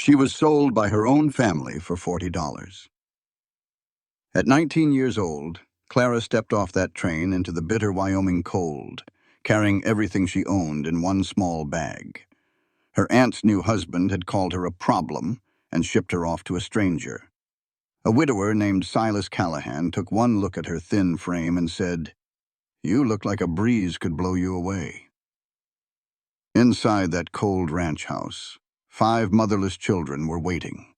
She was sold by her own family for $40. At 19 years old, Clara stepped off that train into the bitter Wyoming cold, carrying everything she owned in one small bag. Her aunt's new husband had called her a problem and shipped her off to a stranger. A widower named Silas Callahan took one look at her thin frame and said, "You look like a breeze could blow you away." Inside that cold ranch house, 5 motherless children were waiting.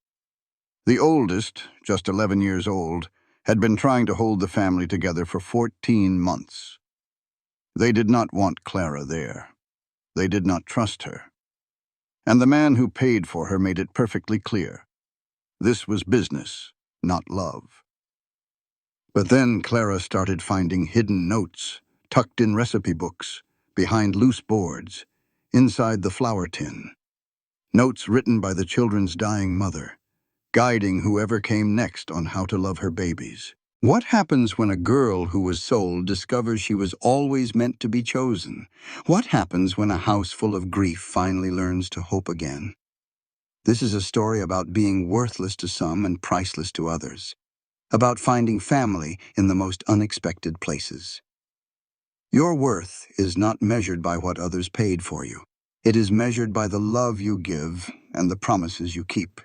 The oldest, just 11 years old, had been trying to hold the family together for 14 months. They did not want Clara there. They did not trust her. And the man who paid for her made it perfectly clear. This was business, not love. But then Clara started finding hidden notes, tucked in recipe books, behind loose boards, inside the flour tin. Notes written by the children's dying mother, guiding whoever came next on how to love her babies. What happens when a girl who was sold discovers she was always meant to be chosen? What happens when a house full of grief finally learns to hope again? This is a story about being worthless to some and priceless to others, about finding family in the most unexpected places. Your worth is not measured by what others paid for you. It is measured by the love you give and the promises you keep.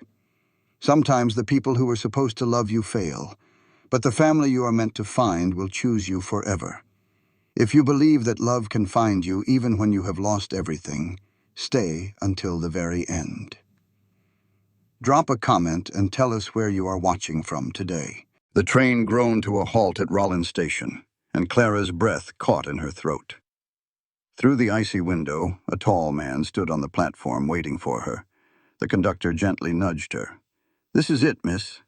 Sometimes the people who are supposed to love you fail, but the family you are meant to find will choose you forever. If you believe that love can find you even when you have lost everything, stay until the very end. Drop a comment and tell us where you are watching from today. The train groaned to a halt at Rollins Station, and Clara's breath caught in her throat. Through the icy window, a tall man stood on the platform waiting for her. The conductor gently nudged her. "This is it, miss."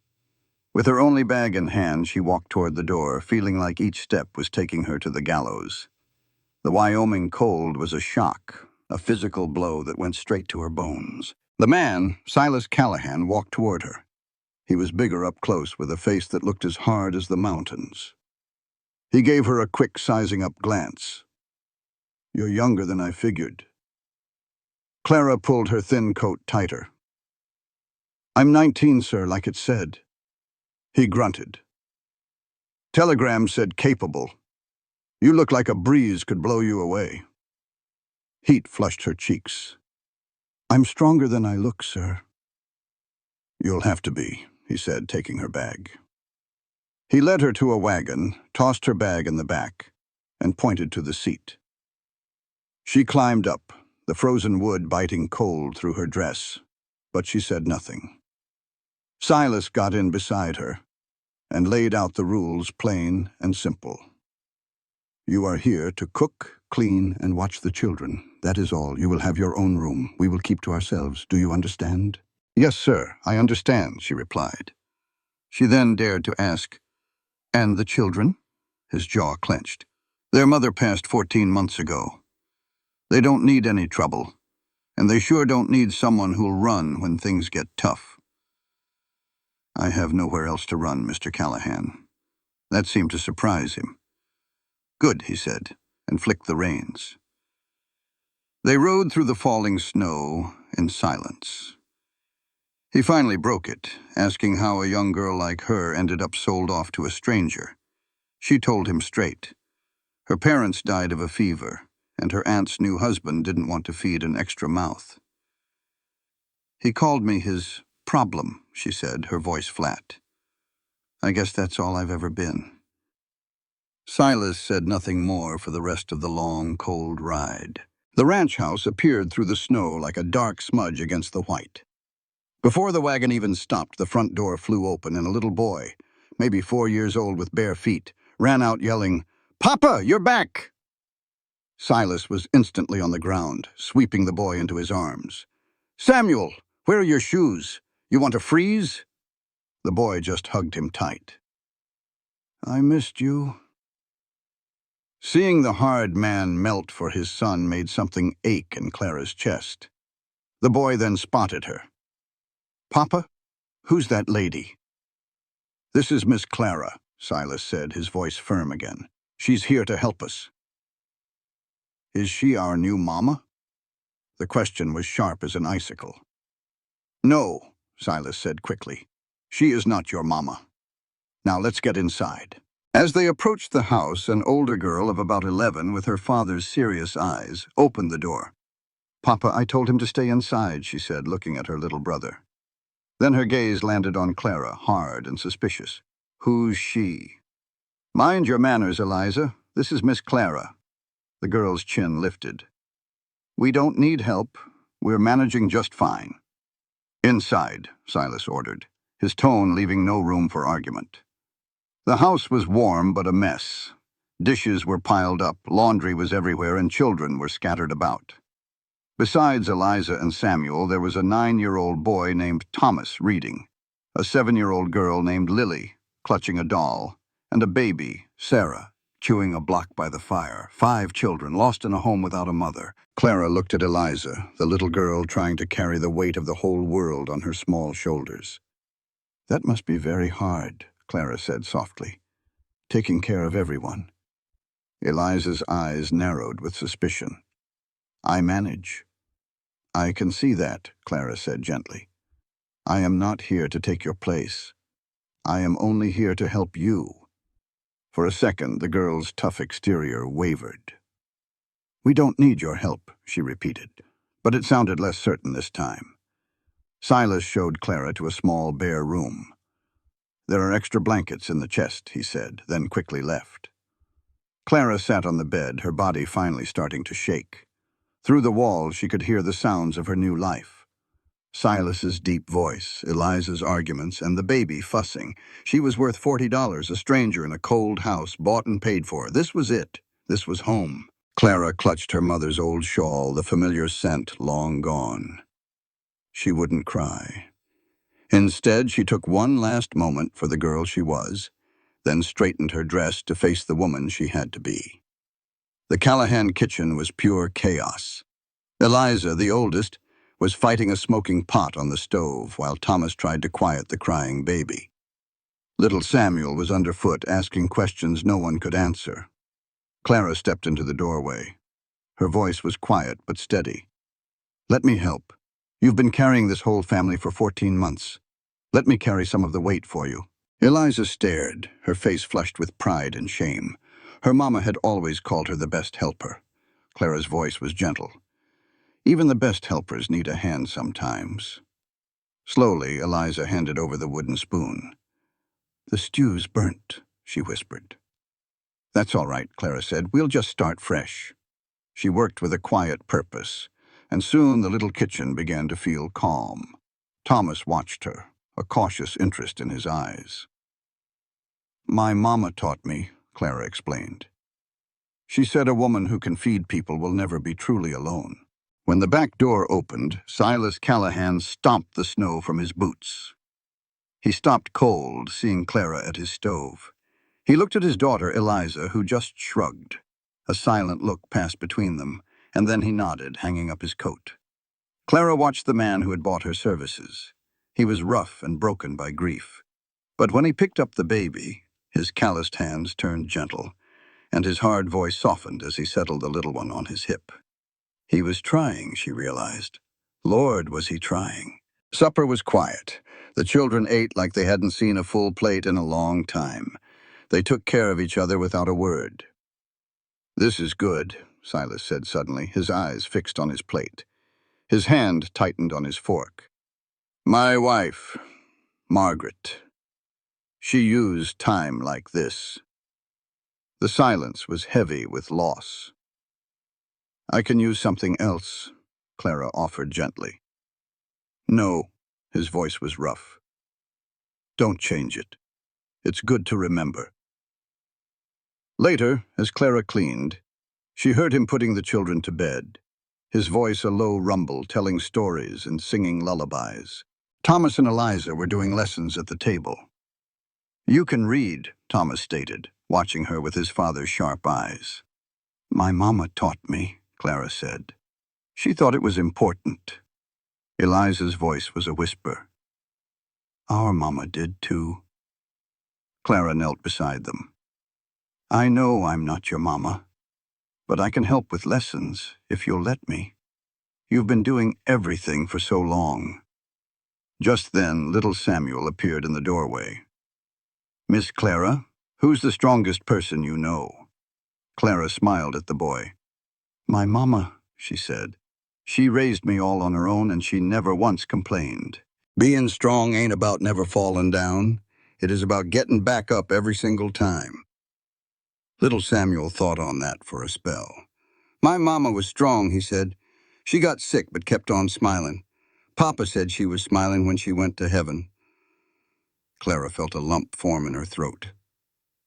With her only bag in hand, she walked toward the door, feeling like each step was taking her to the gallows. The Wyoming cold was a shock, a physical blow that went straight to her bones. The man, Silas Callahan, walked toward her. He was bigger up close, with a face that looked as hard as the mountains. He gave her a quick sizing-up glance. "You're younger than I figured." Clara pulled her thin coat tighter. "I'm 19, sir, like it said." He grunted. "Telegram said capable. You look like a breeze could blow you away." Heat flushed her cheeks. "I'm stronger than I look, sir." "You'll have to be," he said, taking her bag. He led her to a wagon, tossed her bag in the back, and pointed to the seat. She climbed up, the frozen wood biting cold through her dress, but she said nothing. Silas got in beside her and laid out the rules plain and simple. "You are here to cook, clean, and watch the children. That is all. You will have your own room. We will keep to ourselves. Do you understand?" "Yes, sir, I understand," she replied. She then dared to ask, "And the children?" His jaw clenched. "Their mother passed 14 months ago. They don't need any trouble, and they sure don't need someone who'll run when things get tough." "I have nowhere else to run, Mr. Callahan." That seemed to surprise him. "Good," he said, and flicked the reins. They rode through the falling snow in silence. He finally broke it, asking how a young girl like her ended up sold off to a stranger. She told him straight. Her parents died of a fever, and her aunt's new husband didn't want to feed an extra mouth. "He called me his problem," she said, her voice flat. "I guess that's all I've ever been." Silas said nothing more for the rest of the long, cold ride. The ranch house appeared through the snow like a dark smudge against the white. Before the wagon even stopped, the front door flew open and a little boy, maybe 4 years old with bare feet, ran out yelling, "Papa, you're back!" Silas was instantly on the ground, sweeping the boy into his arms. "Samuel, where are your shoes? You want to freeze?" The boy just hugged him tight. "I missed you." Seeing the hard man melt for his son made something ache in Clara's chest. The boy then spotted her. "Papa, who's that lady?" "This is Miss Clara," Silas said, his voice firm again. "She's here to help us." "Is she our new mama?" The question was sharp as an icicle. No, Silas said quickly. She is not your mama. Now let's get inside. As they approached the house, an older girl of about 11 with her father's serious eyes opened the door. Papa, I told him to stay inside, she said, looking at her little brother. Then her gaze landed on Clara, hard and suspicious. Who's she? Mind your manners, Eliza. This is Miss Clara. The girl's chin lifted. We don't need help. We're managing just fine. Inside, Silas ordered, his tone leaving no room for argument. The house was warm but a mess. Dishes were piled up, laundry was everywhere, and children were scattered about. Besides Eliza and Samuel, there was a 9-year-old boy named Thomas reading, a 7-year-old girl named Lily clutching a doll, and a baby, Sarah, chewing a block by the fire. 5 children lost in a home without a mother. Clara looked at Eliza, the little girl trying to carry the weight of the whole world on her small shoulders. That must be very hard, Clara said softly, taking care of everyone. Eliza's eyes narrowed with suspicion. I manage. I can see that, Clara said gently. I am not here to take your place. I am only here to help you. For a second, the girl's tough exterior wavered. We don't need your help, she repeated, but it sounded less certain this time. Silas showed Clara to a small, bare room. There are extra blankets in the chest, he said, then quickly left. Clara sat on the bed, her body finally starting to shake. Through the walls, she could hear the sounds of her new life. Silas's deep voice, Eliza's arguments, and the baby fussing. She was worth $40, a stranger in a cold house, bought and paid for. This was it. This was home. Clara clutched her mother's old shawl, the familiar scent long gone. She wouldn't cry. Instead, she took one last moment for the girl she was, then straightened her dress to face the woman she had to be. The Callahan kitchen was pure chaos. Eliza, the oldest, was fighting a smoking pot on the stove while Thomas tried to quiet the crying baby. Little Samuel was underfoot, asking questions no one could answer. Clara stepped into the doorway. Her voice was quiet but steady. Let me help. You've been carrying this whole family for 14 months. Let me carry some of the weight for you. Eliza stared, her face flushed with pride and shame. Her mama had always called her the best helper. Clara's voice was gentle. Even the best helpers need a hand sometimes. Slowly, Eliza handed over the wooden spoon. The stew's burnt, she whispered. That's all right, Clara said. We'll just start fresh. She worked with a quiet purpose, and soon the little kitchen began to feel calm. Thomas watched her, a cautious interest in his eyes. My mama taught me, Clara explained. She said a woman who can feed people will never be truly alone. When the back door opened, Silas Callahan stomped the snow from his boots. He stopped cold, seeing Clara at his stove. He looked at his daughter, Eliza, who just shrugged. A silent look passed between them, and then he nodded, hanging up his coat. Clara watched the man who had bought her services. He was rough and broken by grief. But when he picked up the baby, his calloused hands turned gentle, and his hard voice softened as he settled the little one on his hip. He was trying, she realized. Lord, was he trying. Supper was quiet. The children ate like they hadn't seen a full plate in a long time. They took care of each other without a word. This is good, Silas said suddenly, his eyes fixed on his plate. His hand tightened on his fork. My wife, Margaret. She used time like this. The silence was heavy with loss. I can use something else, Clara offered gently. No, his voice was rough. Don't change it. It's good to remember. Later, as Clara cleaned, she heard him putting the children to bed, his voice a low rumble telling stories and singing lullabies. Thomas and Eliza were doing lessons at the table. You can read, Thomas stated, watching her with his father's sharp eyes. My mama taught me, Clara said. She thought it was important. Eliza's voice was a whisper. Our mama did too. Clara knelt beside them. I know I'm not your mama, but I can help with lessons if you'll let me. You've been doing everything for so long. Just then, little Samuel appeared in the doorway. "Miss Clara, who's the strongest person you know?" Clara smiled at the boy. "My mama," she said. "She raised me all on her own and she never once complained. Being strong ain't about never falling down. It is about getting back up every single time." Little Samuel thought on that for a spell. "My mama was strong," he said. "She got sick but kept on smiling. Papa said she was smiling when she went to heaven." Clara felt a lump form in her throat.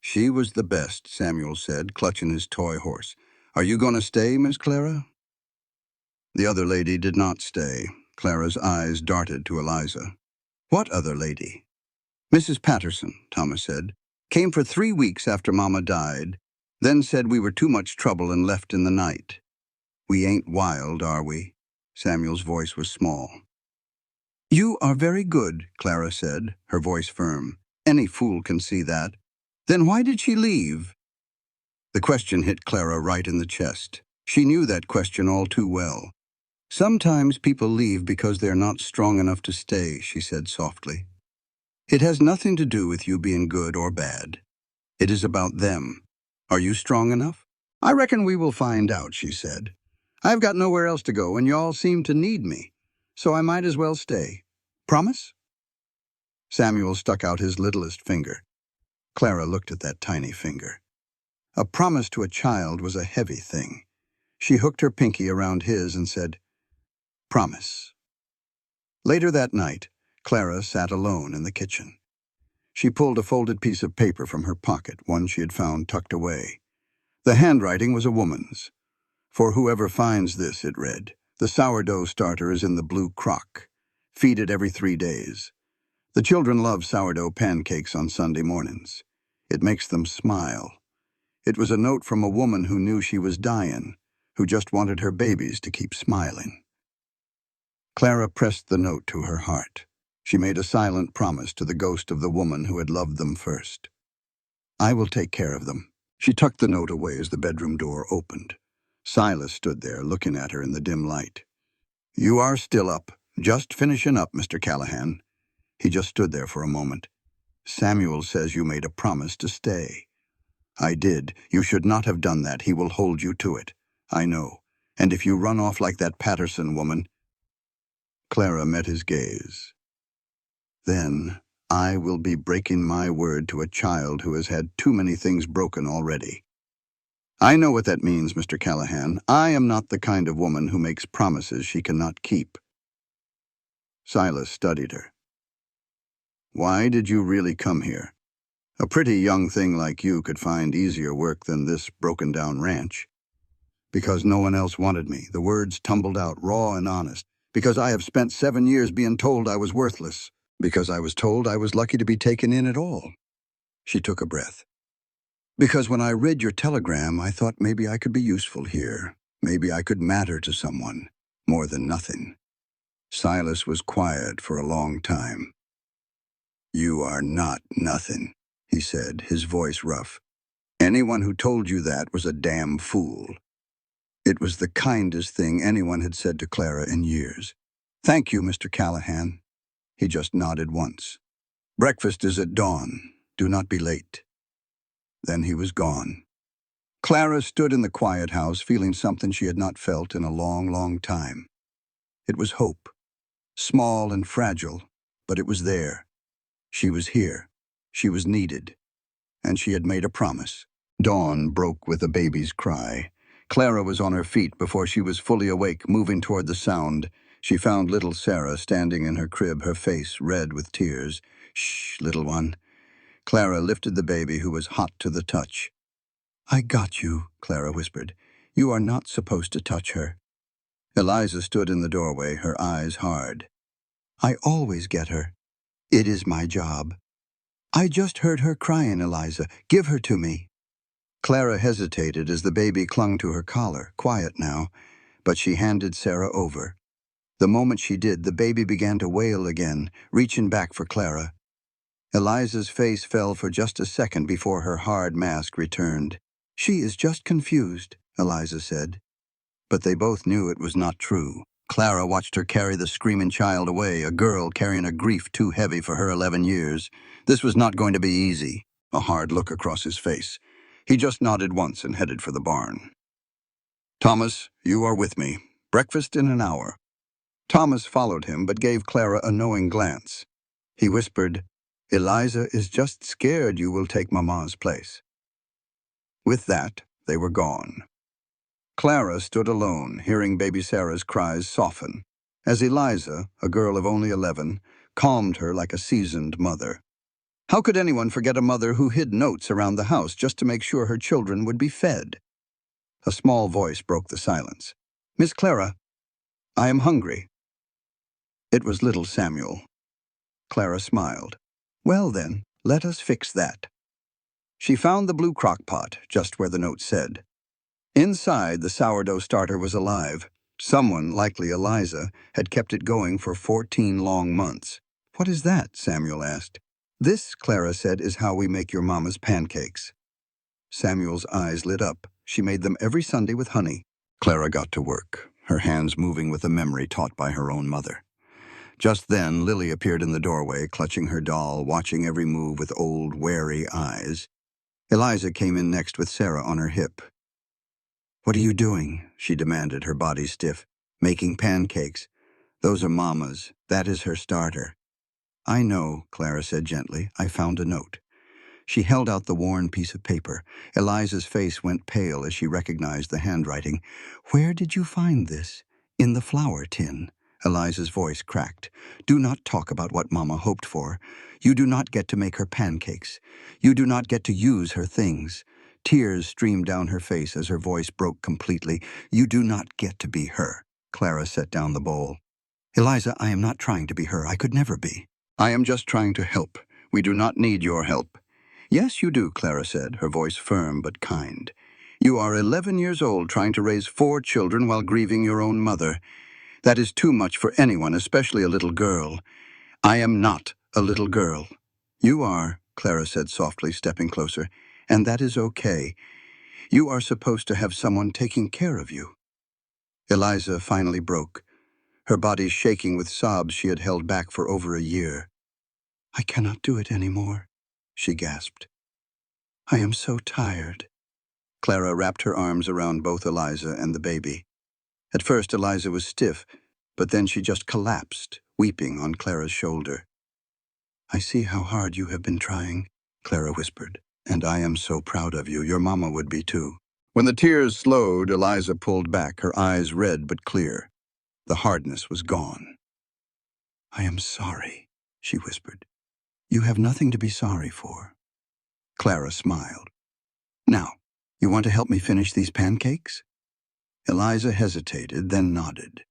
"She was the best," Samuel said, clutching his toy horse. "Are you going to stay, Miss Clara?" The other lady did not stay. Clara's eyes darted to Eliza. "What other lady?" "Mrs. Patterson," Thomas said. "Came for 3 weeks after Mama died, then said we were too much trouble and left in the night." "We ain't wild, are we?" Samuel's voice was small. "You are very good," Clara said, her voice firm. "Any fool can see that. Then why did she leave?" The question hit Clara right in the chest. She knew that question all too well. "Sometimes people leave because they're not strong enough to stay," she said softly. "It has nothing to do with you being good or bad. It is about them. Are you strong enough?" "I reckon we will find out," she said. "I've got nowhere else to go, and y'all seem to need me, so I might as well stay. Promise?" Samuel stuck out his littlest finger. Clara looked at that tiny finger. A promise to a child was a heavy thing. She hooked her pinky around his and said, "Promise." Later that night, Clara sat alone in the kitchen. She pulled a folded piece of paper from her pocket, one she had found tucked away. The handwriting was a woman's. "For whoever finds this," it read, "the sourdough starter is in the blue crock. Feed it every 3 days. The children love sourdough pancakes on Sunday mornings. It makes them smile." It was a note from a woman who knew she was dying, who just wanted her babies to keep smiling. Clara pressed the note to her heart. She made a silent promise to the ghost of the woman who had loved them first. "I will take care of them." She tucked the note away as the bedroom door opened. Silas stood there, looking at her in the dim light. "You are still up. Just finishing up, Mr. Callahan." He just stood there for a moment. "Samuel says you made a promise to stay." "I did. You should not have done that. He will hold you to it." "I know. And if you run off like that Patterson woman—" Clara met his gaze. "Then I will be breaking my word to a child who has had too many things broken already." "I know what that means, Mr. Callahan. I am not the kind of woman who makes promises she cannot keep." Silas studied her. "Why did you really come here? A pretty young thing like you could find easier work than this broken-down ranch." "Because no one else wanted me." The words tumbled out, raw and honest. "Because I have spent 7 years being told I was worthless. Because I was told I was lucky to be taken in at all." She took a breath. "Because when I read your telegram, I thought maybe I could be useful here. Maybe I could matter to someone, more than nothing." Silas was quiet for a long time. "You are not nothing," he said, his voice rough. "Anyone who told you that was a damn fool." It was the kindest thing anyone had said to Clara in years. "Thank you, Mr. Callahan." He just nodded once. "Breakfast is at dawn. Do not be late." Then he was gone. Clara stood in the quiet house feeling something she had not felt in a long, long time. It was hope. Small and fragile, but it was there. She was here. She was needed. And she had made a promise. Dawn broke with a baby's cry. Clara was on her feet before she was fully awake, moving toward the sound. She found little Sarah standing in her crib, her face red with tears. "Shh, little one." Clara lifted the baby, who was hot to the touch. "I got you," Clara whispered. "You are not supposed to touch her." Eliza stood in the doorway, her eyes hard. "I always get her. It is my job." "I just heard her crying, Eliza. Give her to me." Clara hesitated as the baby clung to her collar, quiet now, but she handed Sarah over. The moment she did, the baby began to wail again, reaching back for Clara. Eliza's face fell for just a second before her hard mask returned. "She is just confused," Eliza said. But they both knew it was not true. Clara watched her carry the screaming child away, a girl carrying a grief too heavy for her 11 years. This was not going to be easy, a hard look across his face. He just nodded once and headed for the barn. Thomas, you are with me. Breakfast in an hour. Thomas followed him, but gave Clara a knowing glance. He whispered, Eliza is just scared you will take Mama's place. With that, they were gone. Clara stood alone, hearing baby Sarah's cries soften, as Eliza, a girl of only 11, calmed her like a seasoned mother. How could anyone forget a mother who hid notes around the house just to make sure her children would be fed? A small voice broke the silence. Miss Clara, I am hungry. It was little Samuel. Clara smiled. Well then, let us fix that. She found the blue crock pot, just where the note said. Inside, the sourdough starter was alive. Someone, likely Eliza, had kept it going for 14 long months. What is that? Samuel asked. This, Clara said, is how we make your mama's pancakes. Samuel's eyes lit up. She made them every Sunday with honey. Clara got to work, her hands moving with the memory taught by her own mother. Just then, Lily appeared in the doorway, clutching her doll, watching every move with old, wary eyes. Eliza came in next with Sarah on her hip. What are you doing? She demanded, her body stiff. Making pancakes. Those are Mama's. That is her starter. I know, Clara said gently. I found a note. She held out the worn piece of paper. Eliza's face went pale as she recognized the handwriting. Where did you find this? In the flour tin. Eliza's voice cracked. Do not talk about what Mama hoped for. You do not get to make her pancakes. You do not get to use her things. Tears streamed down her face as her voice broke completely. You do not get to be her. Clara set down the bowl. Eliza, I am not trying to be her. I could never be. I am just trying to help. We do not need your help. Yes, you do, Clara said, her voice firm but kind. You are 11 years old trying to raise 4 children while grieving your own mother. That is too much for anyone, especially a little girl. I am not a little girl. You are, Clara said softly, stepping closer, and that is okay. You are supposed to have someone taking care of you. Eliza finally broke, her body shaking with sobs she had held back for over a year. I cannot do it anymore, she gasped. I am so tired. Clara wrapped her arms around both Eliza and the baby. At first, Eliza was stiff, but then she just collapsed, weeping on Clara's shoulder. I see how hard you have been trying, Clara whispered, and I am so proud of you. Your mama would be too. When the tears slowed, Eliza pulled back, her eyes red but clear. The hardness was gone. I am sorry, she whispered. You have nothing to be sorry for. Clara smiled. Now, you want to help me finish these pancakes? Eliza hesitated, then nodded.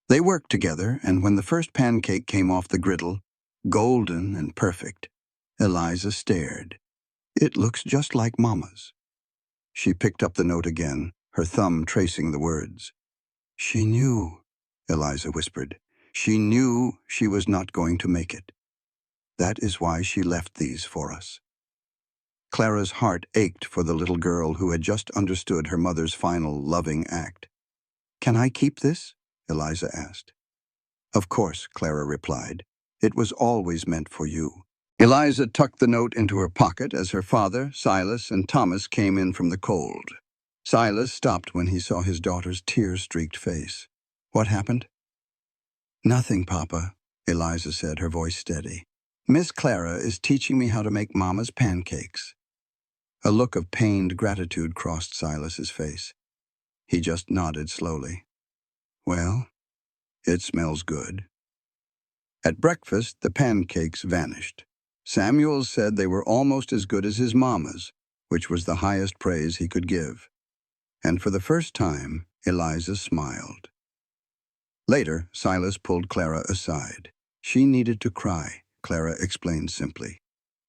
They worked together, and when the first pancake came off the griddle, golden and perfect, Eliza stared. It looks just like Mama's. She picked up the note again, her thumb tracing the words. She knew, Eliza whispered. She knew she was not going to make it. That is why she left these for us. Clara's heart ached for the little girl who had just understood her mother's final loving act. Can I keep this? Eliza asked. Of course, Clara replied. It was always meant for you. Eliza tucked the note into her pocket as her father, Silas, and Thomas came in from the cold. Silas stopped when he saw his daughter's tear-streaked face. What happened? Nothing, Papa, Eliza said, her voice steady. Miss Clara is teaching me how to make Mama's pancakes. A look of pained gratitude crossed Silas's face. He just nodded slowly. Well, it smells good. At breakfast, the pancakes vanished. Samuel said they were almost as good as his mama's, which was the highest praise he could give. And for the first time, Eliza smiled. Later, Silas pulled Clara aside. She needed to cry, Clara explained simply.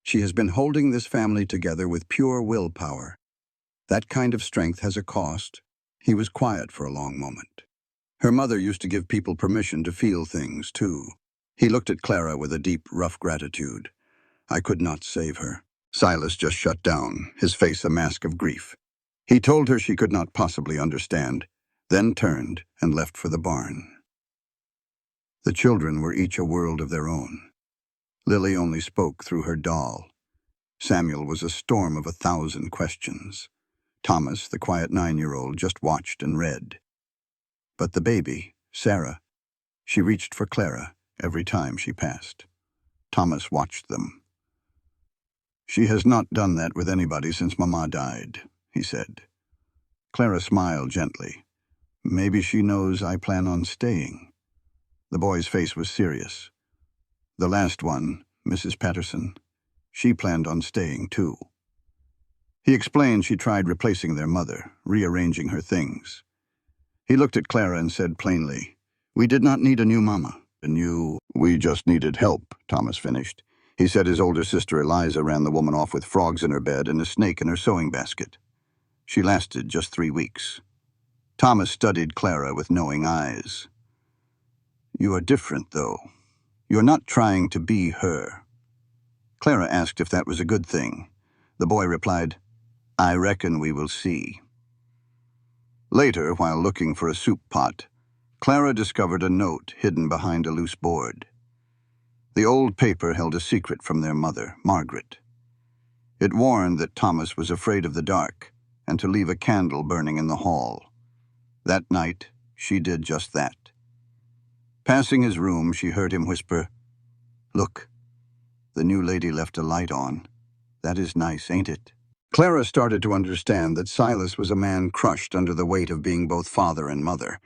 She has been holding this family together with pure willpower. That kind of strength has a cost. He was quiet for a long moment. Her mother used to give people permission to feel things, too. He looked at Clara with a deep, rough gratitude. I could not save her. Silas just shut down, his face a mask of grief. He told her she could not possibly understand, then turned and left for the barn. The children were each a world of their own. Lily only spoke through her doll. Samuel was a storm of 1,000 questions. Thomas, the quiet 9-year-old, just watched and read. But the baby, Sarah, she reached for Clara every time she passed. Thomas watched them. "She has not done that with anybody since Mama died," he said. Clara smiled gently. "Maybe she knows I plan on staying." The boy's face was serious. "The last one, Mrs. Patterson, she planned on staying too." He explained she tried replacing their mother, rearranging her things. He looked at Clara and said plainly, "We did not need a new mama. We just needed help," Thomas finished. He said his older sister Eliza ran the woman off with frogs in her bed and a snake in her sewing basket. She lasted just 3 weeks. Thomas studied Clara with knowing eyes. "You are different, though. You're not trying to be her." Clara asked if that was a good thing. The boy replied, "I reckon we will see." Later, while looking for a soup pot, Clara discovered a note hidden behind a loose board. The old paper held a secret from their mother, Margaret. It warned that Thomas was afraid of the dark and to leave a candle burning in the hall. That night, she did just that. Passing his room, she heard him whisper, "Look, the new lady left a light on. That is nice, ain't it?" Clara started to understand that Silas was a man crushed under the weight of being both father and mother.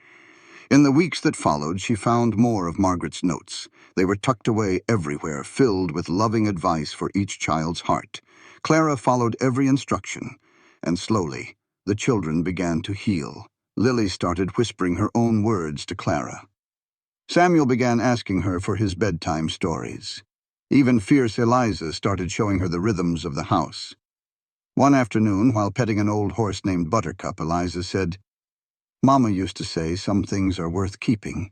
In the weeks that followed, she found more of Margaret's notes. They were tucked away everywhere, filled with loving advice for each child's heart. Clara followed every instruction, and slowly, the children began to heal. Lily started whispering her own words to Clara. Samuel began asking her for his bedtime stories. Even fierce Eliza started showing her the rhythms of the house. One afternoon, while petting an old horse named Buttercup, Eliza said, "Mama used to say some things are worth keeping,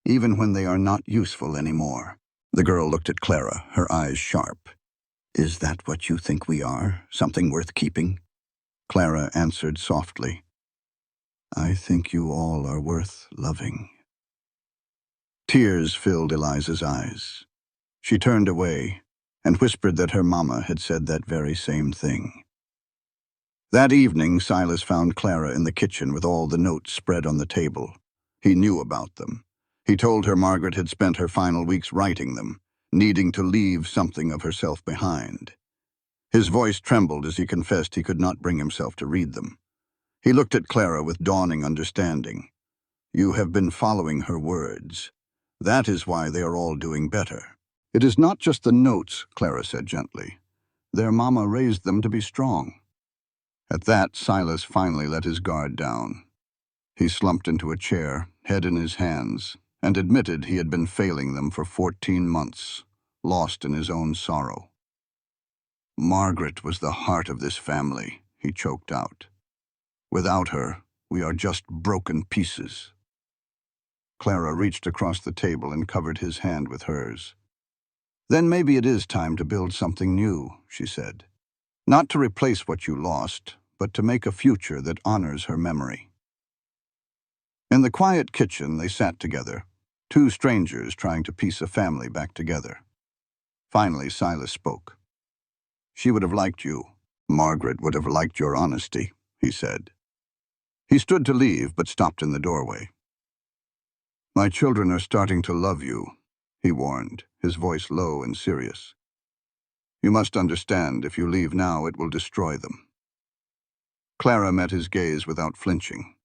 even when they are not useful anymore." The girl looked at Clara, her eyes sharp. "Is that what you think we are, something worth keeping?" Clara answered softly, "I think you all are worth loving." Tears filled Eliza's eyes. She turned away and whispered that her mama had said that very same thing. That evening, Silas found Clara in the kitchen with all the notes spread on the table. He knew about them. He told her Margaret had spent her final weeks writing them, needing to leave something of herself behind. His voice trembled as he confessed he could not bring himself to read them. He looked at Clara with dawning understanding. "You have been following her words. That is why they are all doing better." "It is not just the notes," Clara said gently. "Their mama raised them to be strong." At that, Silas finally let his guard down. He slumped into a chair, head in his hands, and admitted he had been failing them for 14 months, lost in his own sorrow. "Margaret was the heart of this family," he choked out. "Without her, we are just broken pieces." Clara reached across the table and covered his hand with hers. "Then maybe it is time to build something new," she said. "Not to replace what you lost, but to make a future that honors her memory." In the quiet kitchen, they sat together, 2 strangers trying to piece a family back together. Finally, Silas spoke. "She would have liked you. Margaret would have liked your honesty," he said. He stood to leave, but stopped in the doorway. "My children are starting to love you," he warned, his voice low and serious. "You must understand, if you leave now, it will destroy them." Clara met his gaze without flinching.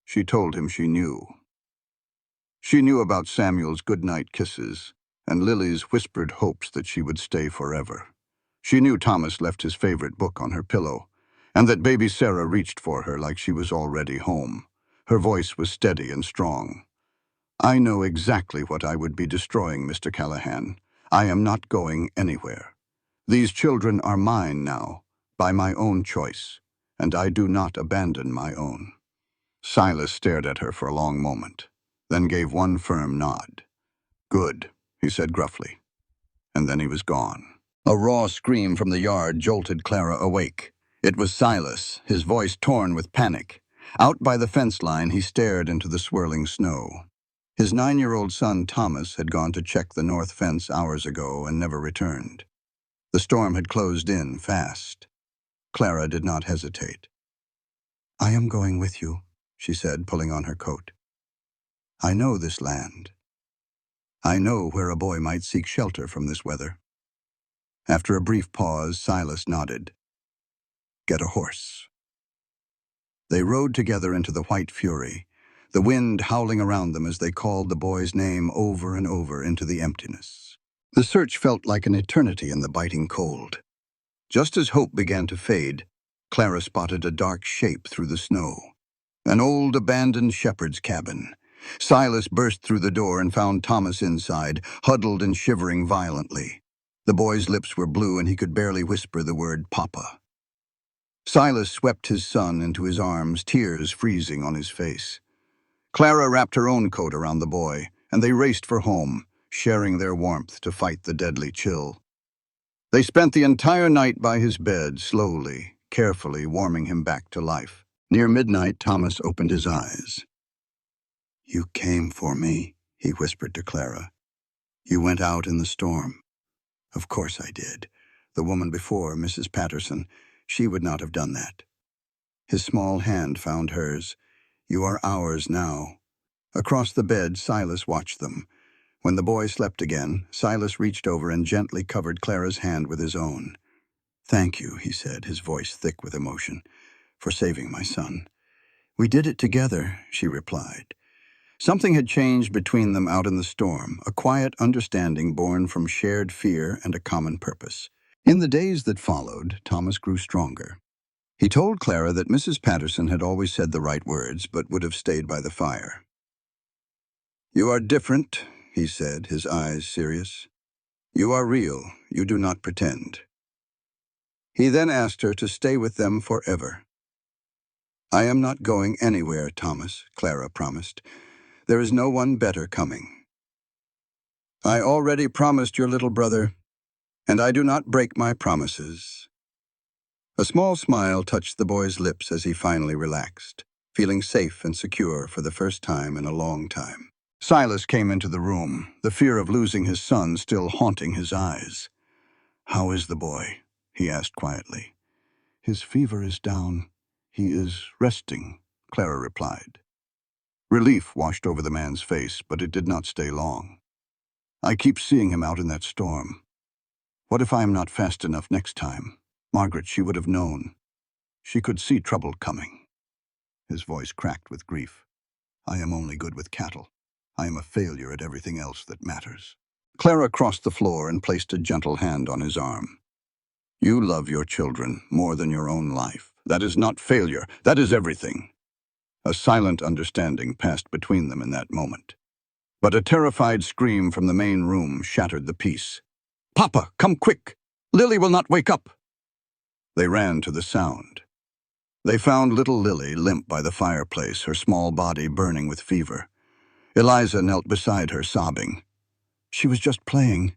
She told him she knew. She knew about Samuel's goodnight kisses and Lily's whispered hopes that she would stay forever. She knew Thomas left his favorite book on her pillow, and that baby Sarah reached for her like she was already home. Her voice was steady and strong. "I know exactly what I would be destroying, Mr. Callahan. I am not going anywhere. These children are mine now, by my own choice, and I do not abandon my own." Silas stared at her for a long moment, then gave one firm nod. "Good," he said gruffly, and then he was gone. A raw scream from the yard jolted Clara awake. It was Silas, his voice torn with panic. Out by the fence line, he stared into the swirling snow. His 9-year-old son, Thomas, had gone to check the north fence hours ago and never returned. The storm had closed in fast. Clara did not hesitate. "I am going with you," she said, pulling on her coat. "I know this land. I know where a boy might seek shelter from this weather." After a brief pause, Silas nodded. "Get a horse." They rode together into the white fury, the wind howling around them as they called the boy's name over and over into the emptiness. The search felt like an eternity in the biting cold. Just as hope began to fade, Clara spotted a dark shape through the snow. An old abandoned shepherd's cabin. Silas burst through the door and found Thomas inside, huddled and shivering violently. The boy's lips were blue and he could barely whisper the word "Papa." Silas swept his son into his arms, tears freezing on his face. Clara wrapped her own coat around the boy, and they raced for home, sharing their warmth to fight the deadly chill. They spent the entire night by his bed, slowly, carefully warming him back to life. Near midnight, Thomas opened his eyes. "You came for me," he whispered to Clara. "You went out in the storm." "Of course I did. The woman before, Mrs. Patterson, she would not have done that." His small hand found hers. "You are ours now." Across the bed, Silas watched them. When the boy slept again, Silas reached over and gently covered Clara's hand with his own. "Thank you," he said, his voice thick with emotion, "for saving my son." "We did it together," she replied. Something had changed between them out in the storm, a quiet understanding born from shared fear and a common purpose. In the days that followed, Thomas grew stronger. He told Clara that Mrs. Patterson had always said the right words, but would have stayed by the fire. "You are different," he said, his eyes serious. "You are real. You do not pretend." He then asked her to stay with them forever. "I am not going anywhere, Thomas," Clara promised. "There is no one better coming." "I already promised your little brother, and I do not break my promises." A small smile touched the boy's lips as he finally relaxed, feeling safe and secure for the first time in a long time. Silas came into the room, the fear of losing his son still haunting his eyes. "How is the boy?" he asked quietly. "His fever is down. He is resting," Clara replied. Relief washed over the man's face, but it did not stay long. "I keep seeing him out in that storm. What if I am not fast enough next time? Margaret, she would have known. She could see trouble coming." His voice cracked with grief. "I am only good with cattle. I am a failure at everything else that matters." Clara crossed the floor and placed a gentle hand on his arm. "You love your children more than your own life. That is not failure. That is everything." A silent understanding passed between them in that moment. But a terrified scream from the main room shattered the peace. "Papa, come quick! Lily will not wake up!" They ran to the sound. They found little Lily limp by the fireplace, her small body burning with fever. Eliza knelt beside her, sobbing. "She was just playing,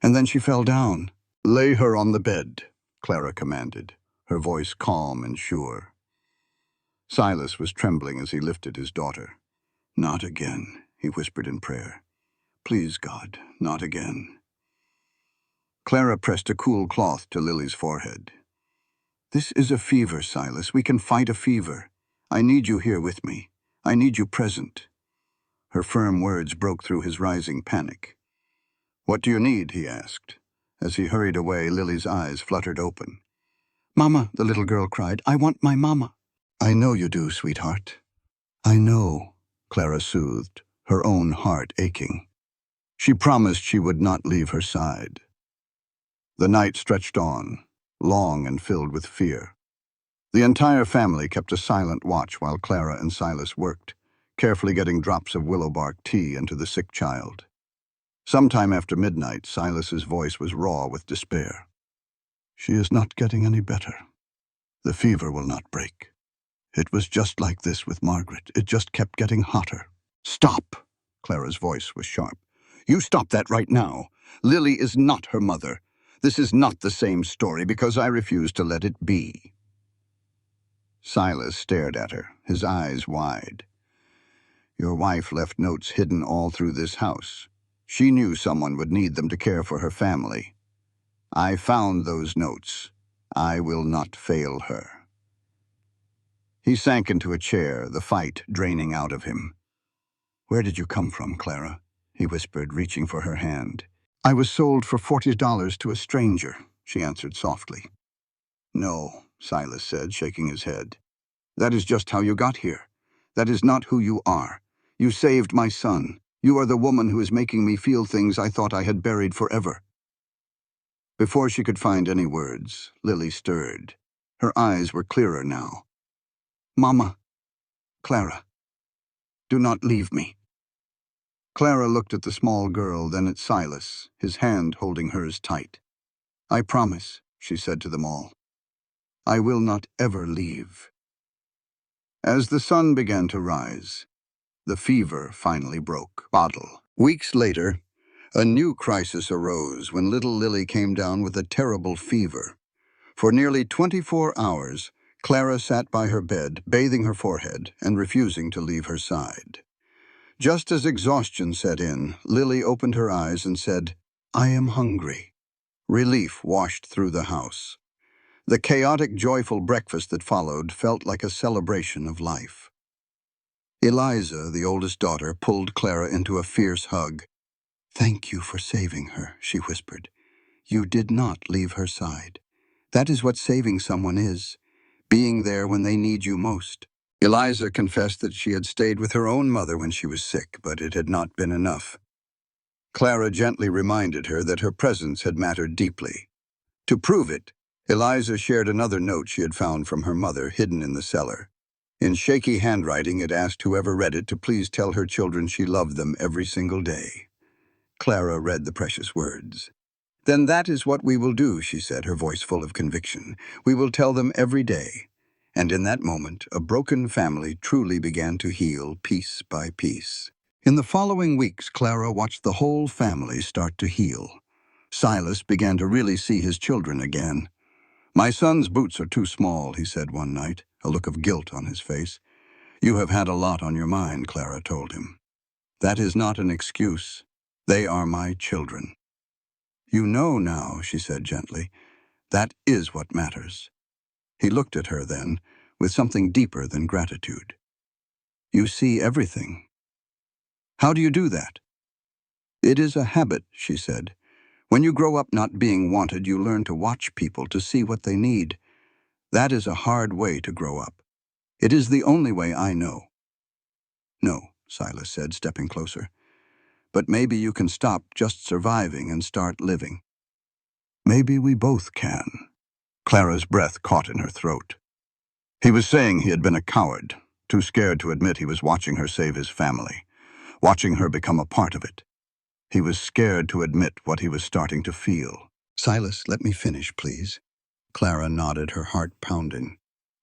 and then she fell down." "Lay her on the bed," Clara commanded, her voice calm and sure. Silas was trembling as he lifted his daughter. "Not again," he whispered in prayer. "Please, God, not again." Clara pressed a cool cloth to Lily's forehead. "This is a fever, Silas. We can fight a fever. I need you here with me. I need you present." Her firm words broke through his rising panic. "What do you need?" he asked. As he hurried away, Lily's eyes fluttered open. "Mama," the little girl cried, "I want my mama." "I know you do, sweetheart. I know," Clara soothed, her own heart aching. She promised she would not leave her side. The night stretched on, long and filled with fear. The entire family kept a silent watch while Clara and Silas worked, carefully getting drops of willow bark tea into the sick child. Sometime after midnight, Silas's voice was raw with despair. "She is not getting any better. The fever will not break. It was just like this with Margaret. It just kept getting hotter." "Stop!" Clara's voice was sharp. "You stop that right now. Lily is not her mother. This is not the same story because I refuse to let it be." Silas stared at her, his eyes wide. Your wife left notes hidden all through this house. She knew someone would need them to care for her family. I found those notes. I will not fail her." He sank into a chair, the fight draining out of him. "Where did you come from, Clara?" he whispered, reaching for her hand. "I was sold for $40 to a stranger," she answered softly. "No," Silas said, shaking his head. "That is just how you got here. That is not who you are. You saved my son. You are the woman who is making me feel things I thought I had buried forever." Before she could find any words, Lily stirred. Her eyes were clearer now. "Mama, Clara, do not leave me." Clara looked at the small girl, then at Silas, his hand holding hers tight. "I promise," she said to them all. "I will not ever leave." As the sun began to rise, the fever finally broke. Bottle. Weeks later, a new crisis arose when little Lily came down with a terrible fever. For nearly 24 hours, Clara sat by her bed, bathing her forehead and refusing to leave her side. Just as exhaustion set in, Lily opened her eyes and said, "I am hungry." Relief washed through the house. The chaotic, joyful breakfast that followed felt like a celebration of life. Eliza, the oldest daughter, pulled Clara into a fierce hug. "Thank you for saving her," she whispered. "You did not leave her side. That is what saving someone is, being there when they need you most." Eliza confessed that she had stayed with her own mother when she was sick, but it had not been enough. Clara gently reminded her that her presence had mattered deeply. To prove it, Eliza shared another note she had found from her mother, hidden in the cellar. In shaky handwriting, it asked whoever read it to please tell her children she loved them every single day. Clara read the precious words. "Then that is what we will do," she said, her voice full of conviction. "We will tell them every day." And in that moment, a broken family truly began to heal piece by piece. In the following weeks, Clara watched the whole family start to heal. Silas began to really see his children again. "My son's boots are too small," he said one night, a look of guilt on his face. "You have had a lot on your mind," Clara told him. "That is not an excuse. They are my children." "You know now," she said gently. "That is what matters." He looked at her then, with something deeper than gratitude. "You see everything. How do you do that?" "It is a habit," she said. "When you grow up not being wanted, you learn to watch people to see what they need. That is a hard way to grow up. It is the only way I know." "No," Silas said, stepping closer. "But maybe you can stop just surviving and start living." "Maybe we both can." Clara's breath caught in her throat. He was saying he had been a coward, too scared to admit he was watching her save his family, watching her become a part of it. He was scared to admit what he was starting to feel. "Silas, let me finish, please." Clara nodded, her heart pounding.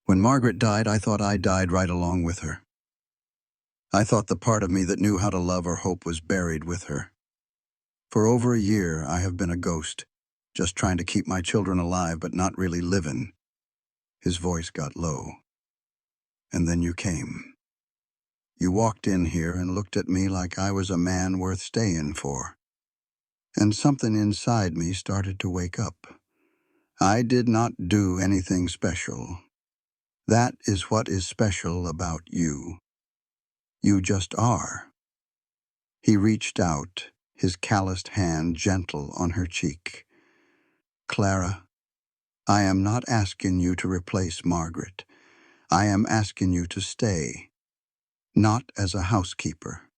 "When Margaret died, I thought I died right along with her. I thought the part of me that knew how to love or hope was buried with her. For over a year, I have been a ghost, just trying to keep my children alive but not really living." His voice got low. "And then you came. You walked in here and looked at me like I was a man worth staying for. And something inside me started to wake up. I did not do anything special. That is what is special about you. You just are." He reached out, his calloused hand gentle on her cheek. "Clara, I am not asking you to replace Margaret. I am asking you to stay. Not as a housekeeper."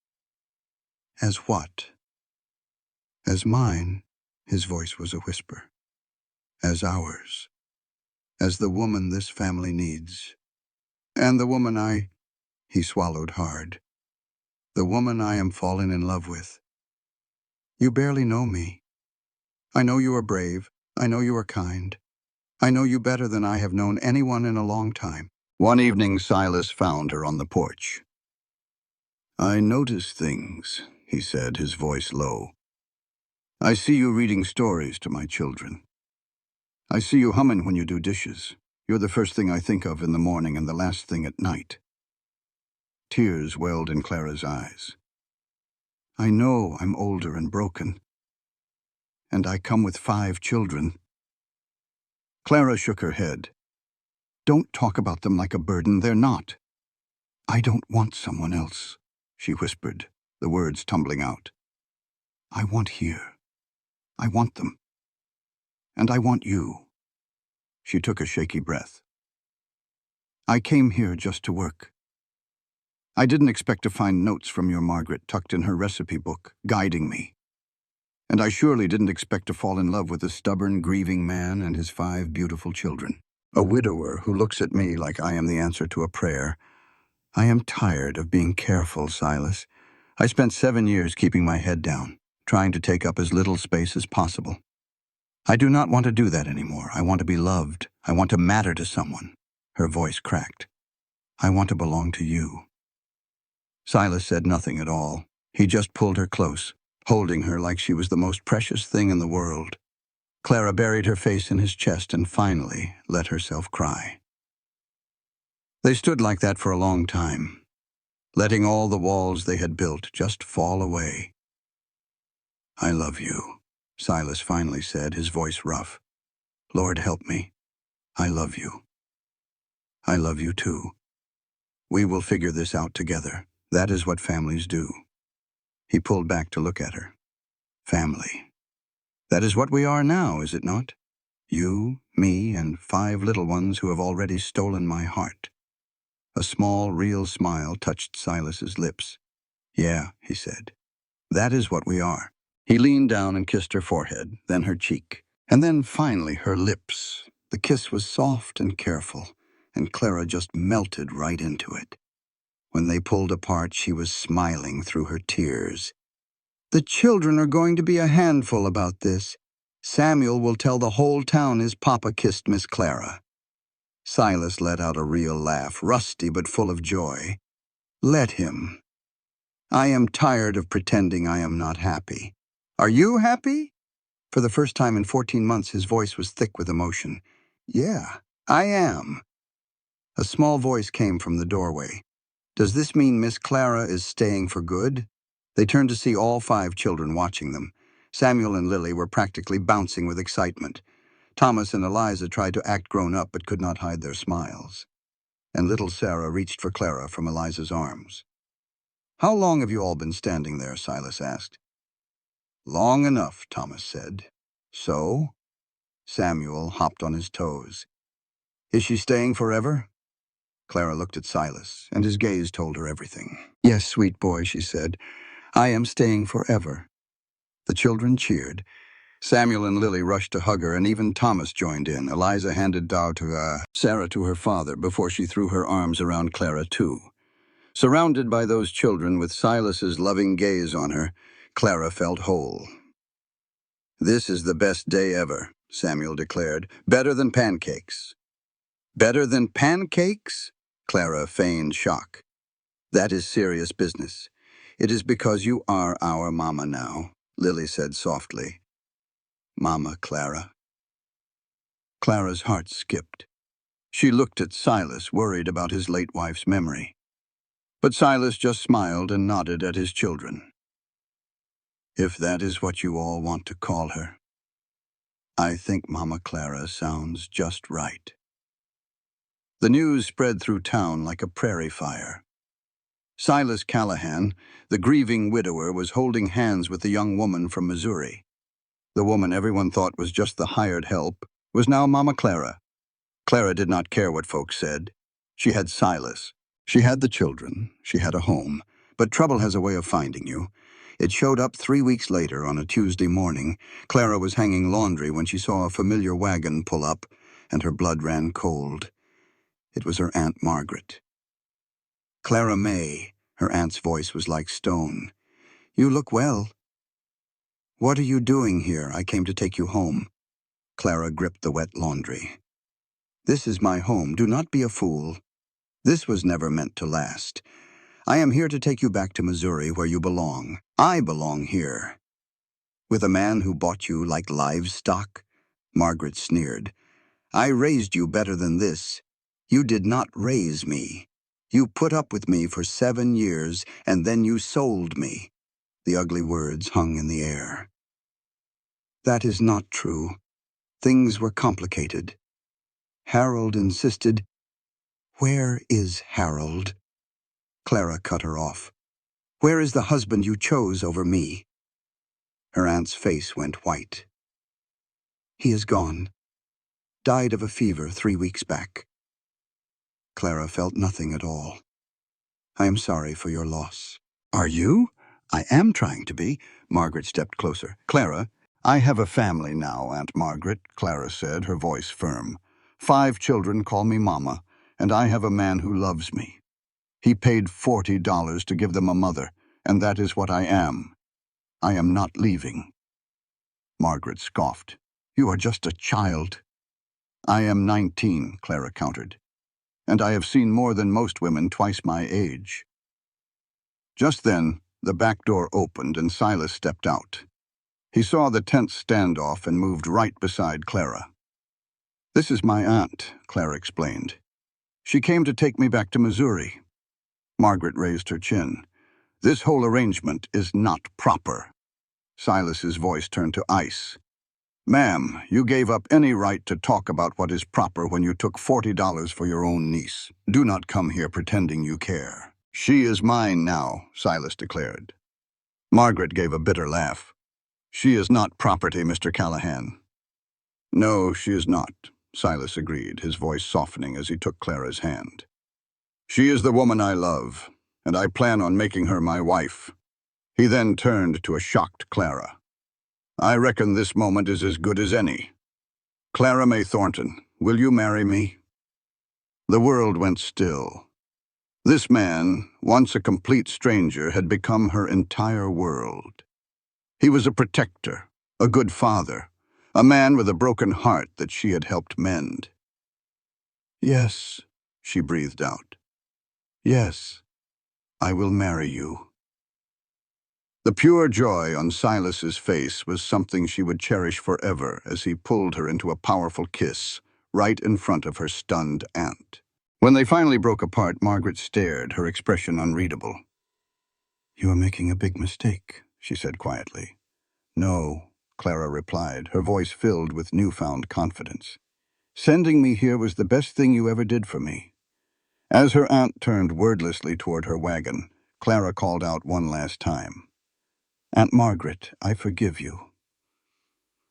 "As what?" "As mine," his voice was a whisper. "As ours. As the woman this family needs. And the woman he swallowed hard. "The woman I am falling in love with. You barely know me. I know you are brave. I know you are kind. I know you better than I have known anyone in a long time." One evening, Silas found her on the porch. "I notice things," he said, his voice low. "I see you reading stories to my children. I see you humming when you do dishes. You're the first thing I think of in the morning and the last thing at night." Tears welled in Clara's eyes. I know I'm older and broken, and I come with 5 children. Clara shook her head. Don't talk about them like a burden, they're not. I don't want someone else, she whispered, the words tumbling out. I want here. I want them. And I want you. She took a shaky breath. I came here just to work. I didn't expect to find notes from your Margaret tucked in her recipe book, guiding me. And I surely didn't expect to fall in love with a stubborn, grieving man and his 5 beautiful children. A widower who looks at me like I am the answer to a prayer. I am tired of being careful, Silas. I spent 7 years keeping my head down, trying to take up as little space as possible. I do not want to do that anymore. I want to be loved. I want to matter to someone. Her voice cracked. I want to belong to you. Silas said nothing at all. He just pulled her close, holding her like she was the most precious thing in the world. Clara buried her face in his chest and finally let herself cry. They stood like that for a long time, letting all the walls they had built just fall away. I love you, Silas finally said, his voice rough. Lord, help me. I love you. I love you too. We will figure this out together. That is what families do. He pulled back to look at her. Family. That is what we are now, is it not? You, me, and 5 little ones who have already stolen my heart. A small, real smile touched Silas's lips. Yeah, he said. That is what we are. He leaned down and kissed her forehead, then her cheek, and then finally her lips. The kiss was soft and careful, and Clara just melted right into it. When they pulled apart, she was smiling through her tears. The children are going to be a handful about this. Samuel will tell the whole town his papa kissed Miss Clara. Silas let out a real laugh, rusty but full of joy. Let him. I am tired of pretending I am not happy. Are you happy? For the first time in 14 months, his voice was thick with emotion. Yeah, I am. A small voice came from the doorway. Does this mean Miss Clara is staying for good? They turned to see all 5 children watching them. Samuel and Lily were practically bouncing with excitement. Thomas and Eliza tried to act grown up but could not hide their smiles. And little Sarah reached for Clara from Eliza's arms. How long have you all been standing there? Silas asked. Long enough, Thomas said. So? Samuel hopped on his toes. Is she staying forever? Clara looked at Silas, and his gaze told her everything. Yes, sweet boy, she said. I am staying forever. The children cheered. Samuel and Lily rushed to hug her, and even Thomas joined in. Eliza handed Sarah to her father before she threw her arms around Clara, too. Surrounded by those children with Silas's loving gaze on her, Clara felt whole. This is the best day ever, Samuel declared. Better than pancakes. Better than pancakes? Clara feigned shock. That is serious business. It is because you are our mama now, Lily said softly. Mama Clara. Clara's heart skipped. She looked at Silas, worried about his late wife's memory. But Silas just smiled and nodded at his children. If that is what you all want to call her, I think Mama Clara sounds just right. The news spread through town like a prairie fire. Silas Callahan, the grieving widower, was holding hands with the young woman from Missouri. The woman everyone thought was just the hired help was now Mama Clara. Clara did not care what folks said. She had Silas. She had the children. She had a home. But trouble has a way of finding you. It showed up 3 weeks later on a Tuesday morning. Clara was hanging laundry when she saw a familiar wagon pull up, and her blood ran cold. It was her Aunt Margaret. Clara May, her aunt's voice was like stone. You look well. What are you doing here? I came to take you home. Clara gripped the wet laundry. This is my home. Do not be a fool. This was never meant to last. I am here to take you back to Missouri where you belong. I belong here. With a man who bought you like livestock? Margaret sneered. I raised you better than this. You did not raise me. You put up with me for 7 years, and then you sold me." The ugly words hung in the air. "That is not true. Things were complicated. Harold insisted—" "Where is Harold?" Clara cut her off. "Where is the husband you chose over me?" Her aunt's face went white. "He is gone. Died of a fever 3 weeks back." Clara felt nothing at all. "I am sorry for your loss." Are you? I am trying to be. Margaret stepped closer. Clara, I have a family now, Aunt Margaret, Clara said, her voice firm. 5 children call me Mama, and I have a man who loves me. He paid $40 to give them a mother, and that is what I am. I am not leaving. Margaret scoffed. You are just a child. I am 19, Clara countered, and I have seen more than most women twice my age. Just then, the back door opened and Silas stepped out. He saw the tense standoff and moved right beside Clara. This is my aunt, Clara explained. She came to take me back to Missouri. Margaret raised her chin. This whole arrangement is not proper. Silas's voice turned to ice. Ma'am, you gave up any right to talk about what is proper when you took $40 for your own niece. Do not come here pretending you care. She is mine now, Silas declared. Margaret gave a bitter laugh. She is not property, Mr. Callahan. No, she is not, Silas agreed, his voice softening as he took Clara's hand. She is the woman I love, and I plan on making her my wife. He then turned to a shocked Clara. I reckon this moment is as good as any. Clara May Thornton, will you marry me? The world went still. This man, once a complete stranger, had become her entire world. He was a protector, a good father, a man with a broken heart that she had helped mend. Yes, she breathed out. Yes, I will marry you. The pure joy on Silas's face was something she would cherish forever as he pulled her into a powerful kiss, right in front of her stunned aunt. When they finally broke apart, Margaret stared, her expression unreadable. You are making a big mistake, she said quietly. No, Clara replied, her voice filled with newfound confidence. Sending me here was the best thing you ever did for me. As her aunt turned wordlessly toward her wagon, Clara called out one last time. Aunt Margaret, I forgive you.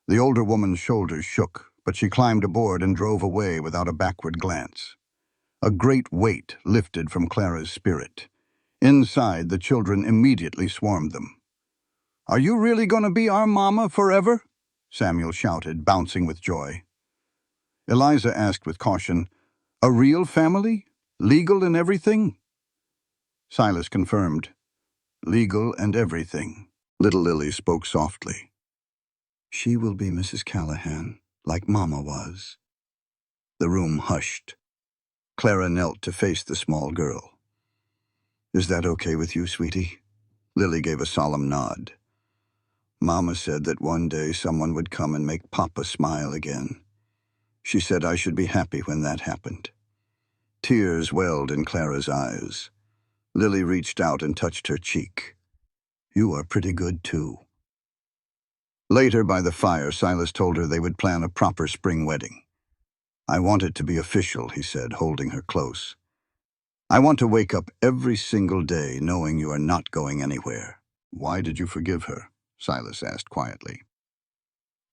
The older woman's shoulders shook, but she climbed aboard and drove away without a backward glance. A great weight lifted from Clara's spirit. Inside, the children immediately swarmed them. Are you really going to be our mama forever? Samuel shouted, bouncing with joy. Eliza asked with caution, a real family? Legal and everything? Silas confirmed, legal and everything. Little Lily spoke softly. She will be Mrs. Callahan, like Mama was. The room hushed. Clara knelt to face the small girl. Is that okay with you, sweetie? Lily gave a solemn nod. Mama said that one day someone would come and make Papa smile again. She said I should be happy when that happened. Tears welled in Clara's eyes. Lily reached out and touched her cheek. You are pretty good, too. Later, by the fire, Silas told her they would plan a proper spring wedding. I want it to be official, he said, holding her close. I want to wake up every single day knowing you are not going anywhere. Why did you forgive her? Silas asked quietly.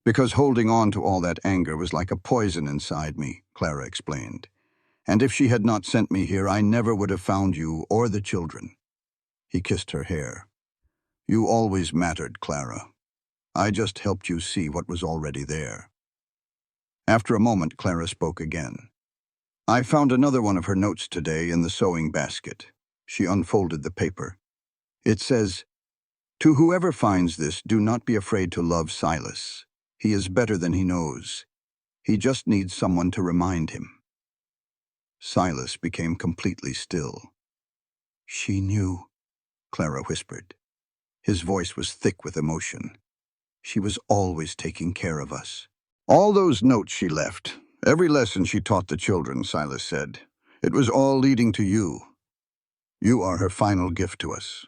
Because holding on to all that anger was like a poison inside me, Clara explained. And if she had not sent me here, I never would have found you or the children. He kissed her hair. You always mattered, Clara. I just helped you see what was already there. After a moment, Clara spoke again. I found another one of her notes today in the sewing basket. She unfolded the paper. It says, to whoever finds this, do not be afraid to love Silas. He is better than he knows. He just needs someone to remind him. Silas became completely still. She knew, Clara whispered. His voice was thick with emotion. She was always taking care of us. All those notes she left, every lesson she taught the children, Silas said, it was all leading to you. You are her final gift to us."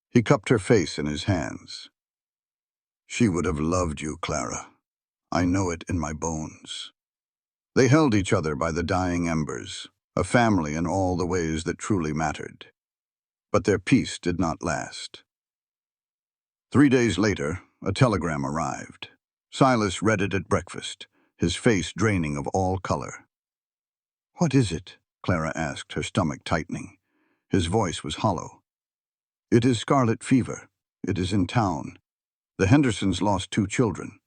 He cupped her face in his hands. "She would have loved you, Clara. I know it in my bones." They held each other by the dying embers, a family in all the ways that truly mattered. But their peace did not last. 3 days later, a telegram arrived. Silas read it at breakfast, his face draining of all color. "What is it?" Clara asked, her stomach tightening. His voice was hollow. "It is scarlet fever. It is in town. The Hendersons lost 2 children."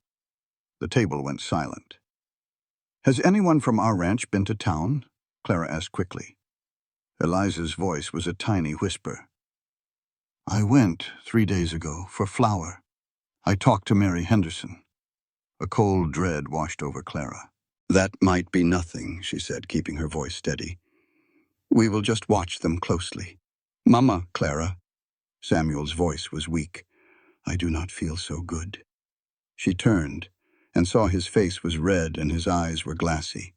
The table went silent. "Has anyone from our ranch been to town?" Clara asked quickly. Eliza's voice was a tiny whisper. "I went 3 days ago for flour. I talked to Mary Henderson." A cold dread washed over Clara. "That might be nothing," she said, keeping her voice steady. "We will just watch them closely." "Mama, Clara." Samuel's voice was weak. "I do not feel so good." She turned and saw his face was red and his eyes were glassy.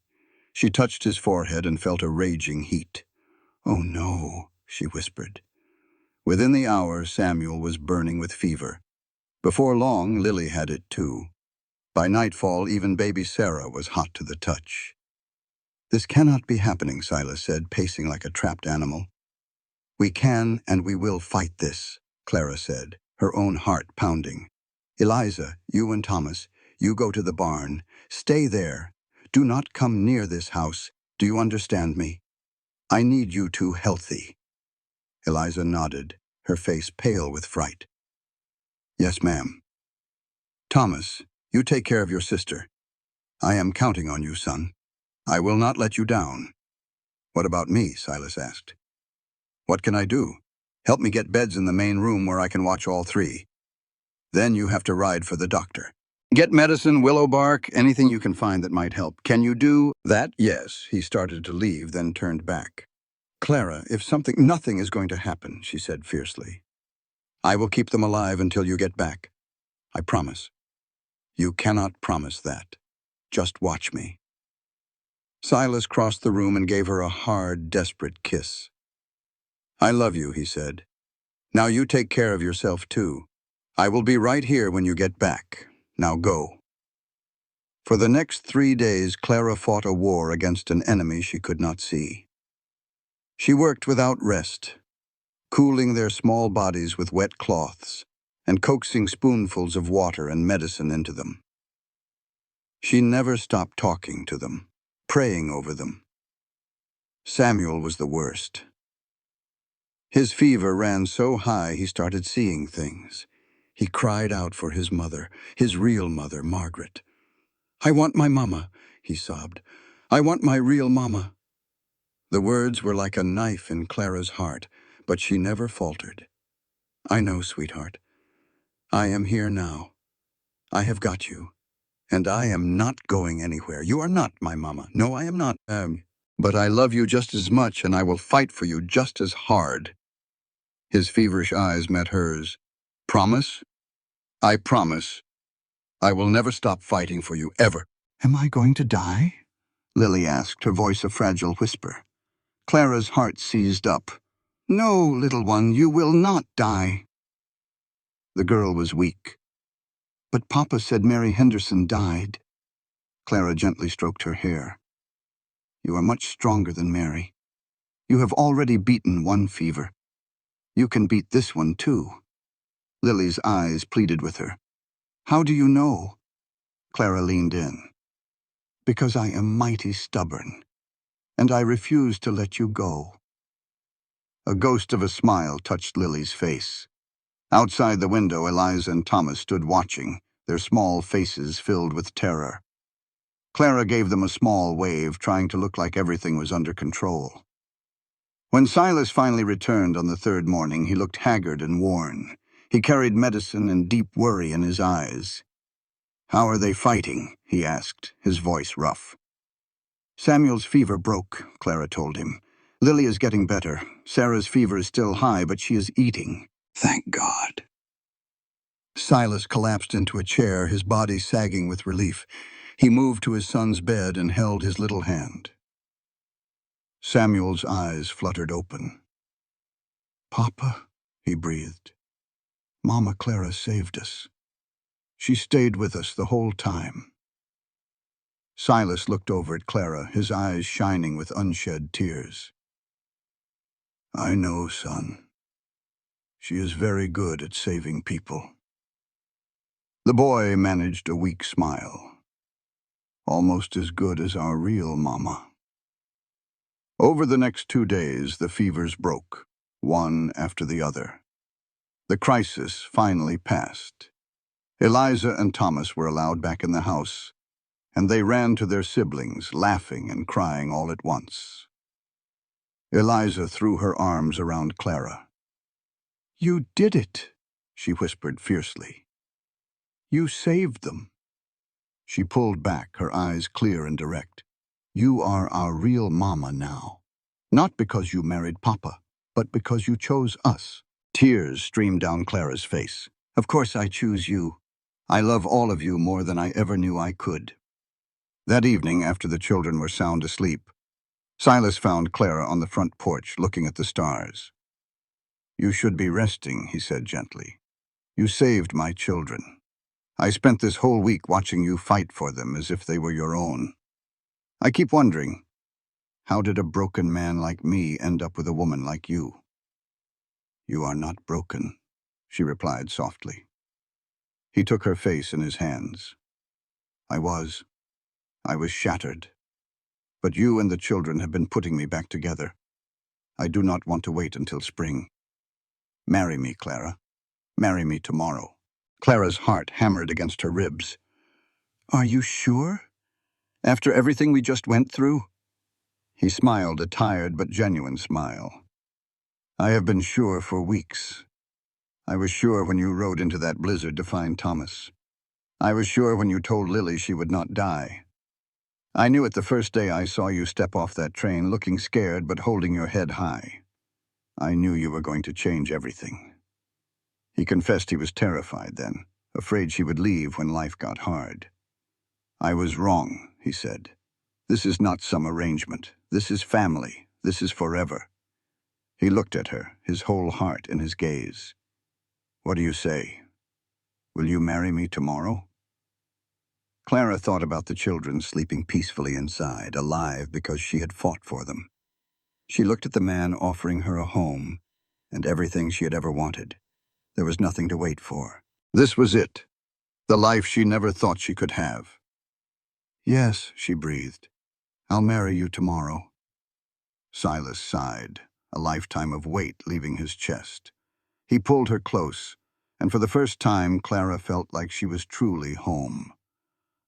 She touched his forehead and felt a raging heat. "Oh no," she whispered. Within the hour, Samuel was burning with fever. Before long, Lily had it too. By nightfall, even baby Sarah was hot to the touch. "This cannot be happening," Silas said, pacing like a trapped animal. "We can and we will fight this," Clara said, her own heart pounding. "Eliza, you and Thomas, you go to the barn. Stay there. Do not come near this house. Do you understand me? I need you two healthy." Eliza nodded, her face pale with fright. "Yes, ma'am." "Thomas, you take care of your sister. I am counting on you, son. I will not let you down." "What about me?" Silas asked. "What can I do? Help me get beds in the main room where I can watch all 3. Then you have to ride for the doctor. Get medicine, willow bark, anything you can find that might help. Can you do that?" "Yes." He started to leave, then turned back. "Clara, if nothing is going to happen," she said fiercely. "I will keep them alive until you get back. I promise." "You cannot promise that. Just watch me." Silas crossed the room and gave her a hard, desperate kiss. "I love you," he said. "Now you take care of yourself too. I will be right here when you get back. Now go." For the next 3 days, Clara fought a war against an enemy she could not see. She worked without rest, cooling their small bodies with wet cloths and coaxing spoonfuls of water and medicine into them. She never stopped talking to them, praying over them. Samuel was the worst. His fever ran so high he started seeing things. He cried out for his mother, his real mother, Margaret. "I want my mama," he sobbed. "I want my real mama." The words were like a knife in Clara's heart, but she never faltered. "I know, sweetheart. I am here now. I have got you. And I am not going anywhere. You are not my mama. No, I am not. But I love you just as much, and I will fight for you just as hard." His feverish eyes met hers. "Promise?" "I promise. I will never stop fighting for you, ever." "Am I going to die?" Lily asked, her voice a fragile whisper. Clara's heart seized up. "No, little one, you will not die." The girl was weak. "But Papa said Mary Henderson died." Clara gently stroked her hair. "You are much stronger than Mary. You have already beaten one fever. You can beat this one, too." Lily's eyes pleaded with her. "How do you know?" Clara leaned in. "Because I am mighty stubborn, and I refuse to let you go." A ghost of a smile touched Lily's face. Outside the window, Eliza and Thomas stood watching, their small faces filled with terror. Clara gave them a small wave, trying to look like everything was under control. When Silas finally returned on the 3rd morning, he looked haggard and worn. He carried medicine and deep worry in his eyes. "How are they fighting?" he asked, his voice rough. "Samuel's fever broke," Clara told him. "Lily is getting better. Sarah's fever is still high, but she is eating." "Thank God." Silas collapsed into a chair, his body sagging with relief. He moved to his son's bed and held his little hand. Samuel's eyes fluttered open. Papa, he breathed. Mama Clara saved us. She stayed with us the whole time. Silas looked over at Clara, his eyes shining with unshed tears. I know, son. She is very good at saving people. The boy managed a weak smile. Almost as good as our real mama. Over the next 2 days, the fevers broke, one after the other. The crisis finally passed. Eliza and Thomas were allowed back in the house, and they ran to their siblings, laughing and crying all at once. Eliza threw her arms around Clara. You did it, she whispered fiercely. You saved them. She pulled back, her eyes clear and direct. You are our real mama now. Not because you married Papa, but because you chose us. Tears streamed down Clara's face. Of course I choose you. I love all of you more than I ever knew I could. That evening, after the children were sound asleep, Silas found Clara on the front porch looking at the stars. You should be resting, he said gently. You saved my children. I spent this whole week watching you fight for them as if they were your own. I keep wondering, how did a broken man like me end up with a woman like you? You are not broken, she replied softly. He took her face in his hands. I was shattered. But you and the children have been putting me back together. I do not want to wait until spring. Marry me, Clara. Marry me tomorrow. Clara's heart hammered against her ribs. Are you sure? After everything we just went through? He smiled, a tired but genuine smile. I have been sure for weeks. I was sure when you rode into that blizzard to find Thomas. I was sure when you told Lily she would not die. I knew it the first day I saw you step off that train, looking scared but holding your head high. I knew you were going to change everything. He confessed he was terrified then, afraid she would leave when life got hard. I was wrong, he said. This is not some arrangement. This is family. This is forever. He looked at her, his whole heart in his gaze. What do you say? Will you marry me tomorrow? Clara thought about the children sleeping peacefully inside, alive because she had fought for them. She looked at the man offering her a home and everything she had ever wanted. There was nothing to wait for. This was it, the life she never thought she could have. Yes, she breathed. I'll marry you tomorrow. Silas sighed, a lifetime of weight leaving his chest. He pulled her close, and for the first time Clara felt like she was truly home.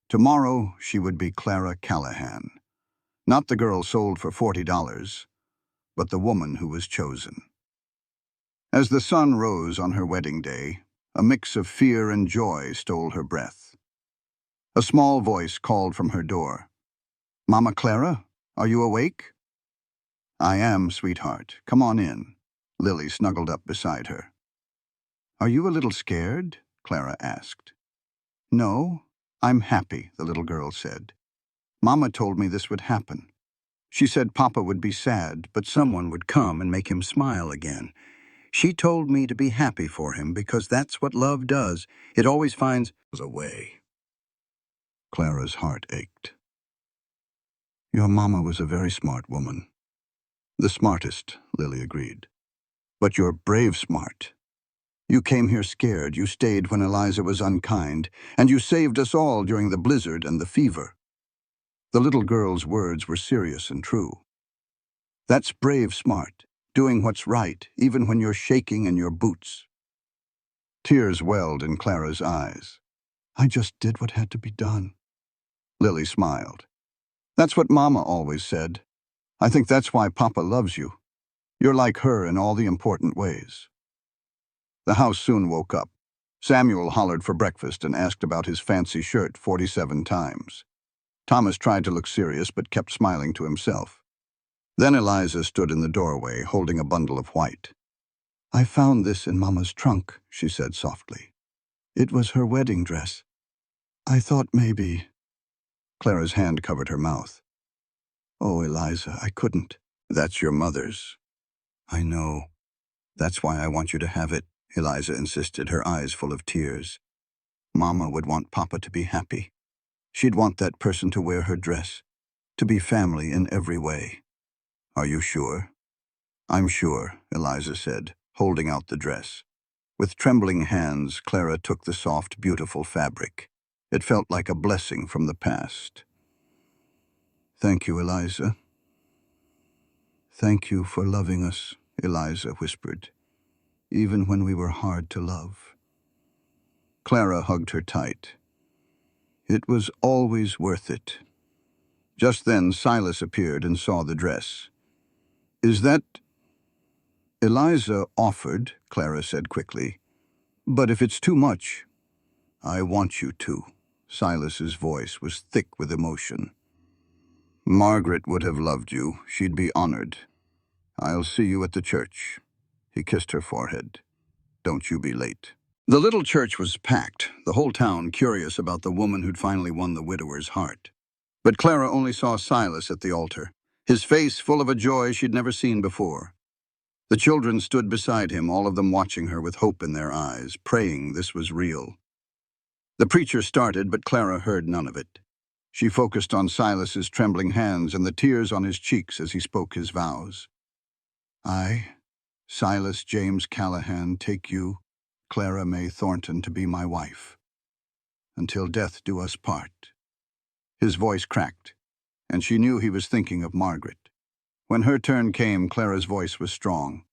Tomorrow she would be Clara Callahan, not the girl sold for $40, but the woman who was chosen. As the sun rose on her wedding day, a mix of fear and joy stole her breath. A small voice called from her door. Mama Clara, are you awake? I am, sweetheart. Come on in. Lily snuggled up beside her. Are you a little scared? Clara asked. No, I'm happy, the little girl said. Mama told me this would happen. She said Papa would be sad, but someone would come and make him smile again. She told me to be happy for him because that's what love does. It always finds a way. Clara's heart ached. Your mama was a very smart woman. The smartest, Lily agreed. But you're brave smart. You came here scared, you stayed when Eliza was unkind, and you saved us all during the blizzard and the fever. The little girl's words were serious and true. That's brave smart, doing what's right, even when you're shaking in your boots. Tears welled in Clara's eyes. I just did what had to be done. Lily smiled. That's what Mama always said. I think that's why Papa loves you. You're like her in all the important ways. The house soon woke up. Samuel hollered for breakfast and asked about his fancy shirt 47 times. Thomas tried to look serious but kept smiling to himself. Then Eliza stood in the doorway holding a bundle of white. I found this in Mama's trunk, she said softly. It was her wedding dress. I thought maybe... Clara's hand covered her mouth. Oh, Eliza, I couldn't. That's your mother's. I know. That's why I want you to have it, Eliza insisted, her eyes full of tears. Mama would want Papa to be happy. She'd want that person to wear her dress, to be family in every way. Are you sure? I'm sure, Eliza said, holding out the dress. With trembling hands, Clara took the soft, beautiful fabric. It felt like a blessing from the past. Thank you, Eliza. Thank you for loving us, Eliza whispered, even when we were hard to love. Clara hugged her tight. It was always worth it. Just then, Silas appeared and saw the dress. Is that... Eliza offered, Clara said quickly. But if it's too much, I want you to. Silas's voice was thick with emotion. Margaret would have loved you. She'd be honored. I'll see you at the church. He kissed her forehead. Don't you be late. The little church was packed, the whole town curious about the woman who'd finally won the widower's heart. But Clara only saw Silas at the altar, his face full of a joy she'd never seen before. The children stood beside him, all of them watching her with hope in their eyes, praying this was real. The preacher started, but Clara heard none of it. She focused on Silas's trembling hands and the tears on his cheeks as he spoke his vows. I, Silas James Callahan, take you, Clara May Thornton, to be my wife. Until death do us part. His voice cracked, and she knew he was thinking of Margaret. When her turn came, Clara's voice was strong.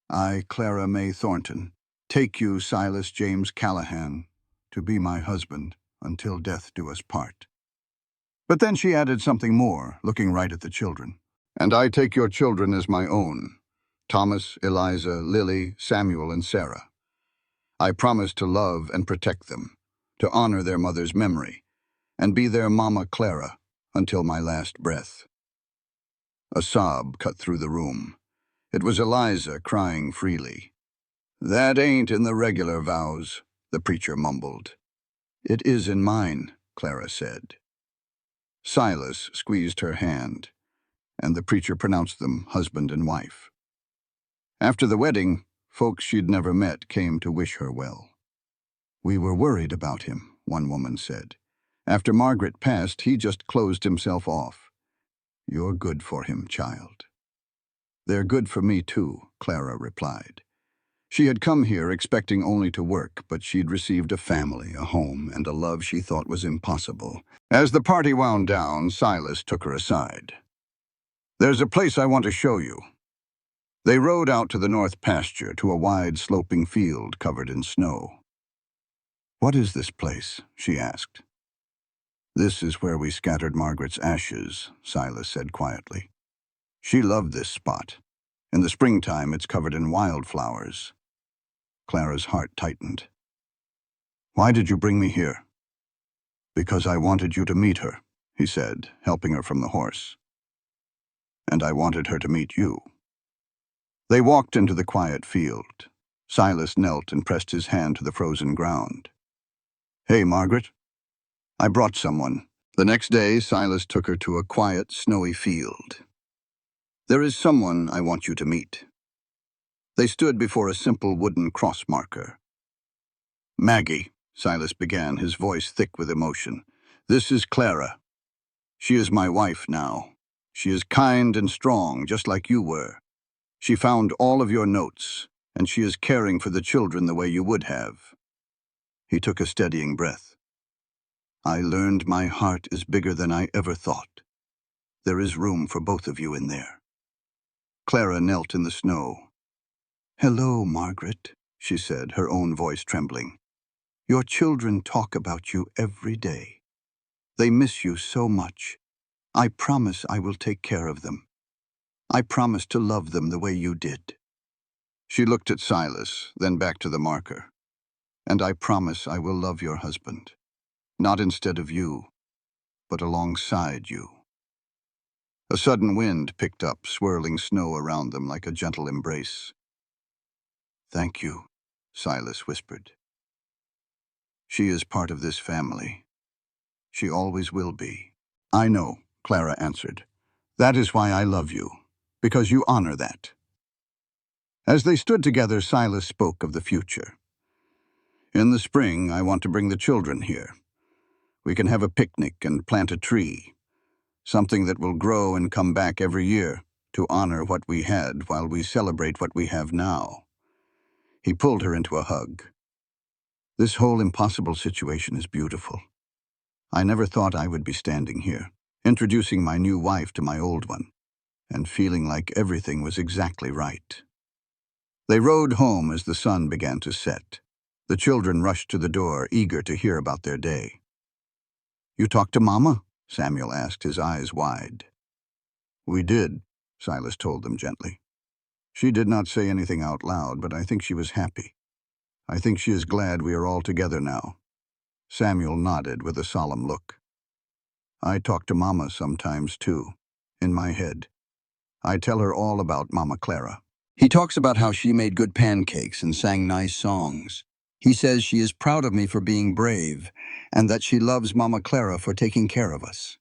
I, Clara May Thornton, take you, Silas James Callahan, to be my husband until death do us part. But then she added something more, looking right at the children. And I take your children as my own, Thomas, Eliza, Lily, Samuel, and Sarah. I promise to love and protect them, to honor their mother's memory, and be their Mama Clara until my last breath. A sob cut through the room. It was Eliza crying freely. That ain't in the regular vows, the preacher mumbled. It is in mine, Clara said. Silas squeezed her hand, and the preacher pronounced them husband and wife. After the wedding, folks she'd never met came to wish her well. We were worried about him, one woman said. After Margaret passed, he just closed himself off. You're good for him, child. They're good for me, too, Clara replied. She had come here expecting only to work, but she'd received a family, a home, and a love she thought was impossible. As the party wound down, Silas took her aside. There's a place I want to show you. They rode out to the north pasture, to a wide, sloping field covered in snow. What is this place? She asked. This is where we scattered Margaret's ashes, Silas said quietly. She loved this spot. In the springtime, it's covered in wildflowers. Clara's heart tightened. Why did you bring me here? Because I wanted you to meet her, he said, helping her from the horse. And I wanted her to meet you. They walked into the quiet field. Silas knelt and pressed his hand to the frozen ground. Hey, Margaret. I brought someone. The next day, Silas took her to a quiet, snowy field. There is someone I want you to meet. They stood before a simple wooden cross marker. Maggie, Silas began, his voice thick with emotion. This is Clara. She is my wife now. She is kind and strong, just like you were. She found all of your notes, and she is caring for the children the way you would have. He took a steadying breath. I learned my heart is bigger than I ever thought. There is room for both of you in there. Clara knelt in the snow. Hello, Margaret, she said, her own voice trembling. Your children talk about you every day. They miss you so much. I promise I will take care of them. I promise to love them the way you did. She looked at Silas, then back to the marker. And I promise I will love your husband. Not instead of you, but alongside you. A sudden wind picked up, swirling snow around them like a gentle embrace. Thank you, Silas whispered. She is part of this family. She always will be. I know, Clara answered. That is why I love you, because you honor that. As they stood together, Silas spoke of the future. "In the spring, I want to bring the children here. We can have a picnic and plant a tree, something that will grow and come back every year to honor what we had while we celebrate what we have now." He pulled her into a hug. "This whole impossible situation is beautiful. I never thought I would be standing here, introducing my new wife to my old one, and feeling like everything was exactly right." They rode home as the sun began to set. The children rushed to the door, eager to hear about their day. "You talked to Mama?" Samuel asked, his eyes wide. "We did," Silas told them gently. "She did not say anything out loud, but I think she was happy. I think she is glad we are all together now." Samuel nodded with a solemn look. "I talk to Mama sometimes, too, in my head. I tell her all about Mama Clara." He talks about how she made good pancakes and sang nice songs. He says she is proud of me for being brave, and that she loves Mama Clara for taking care of us.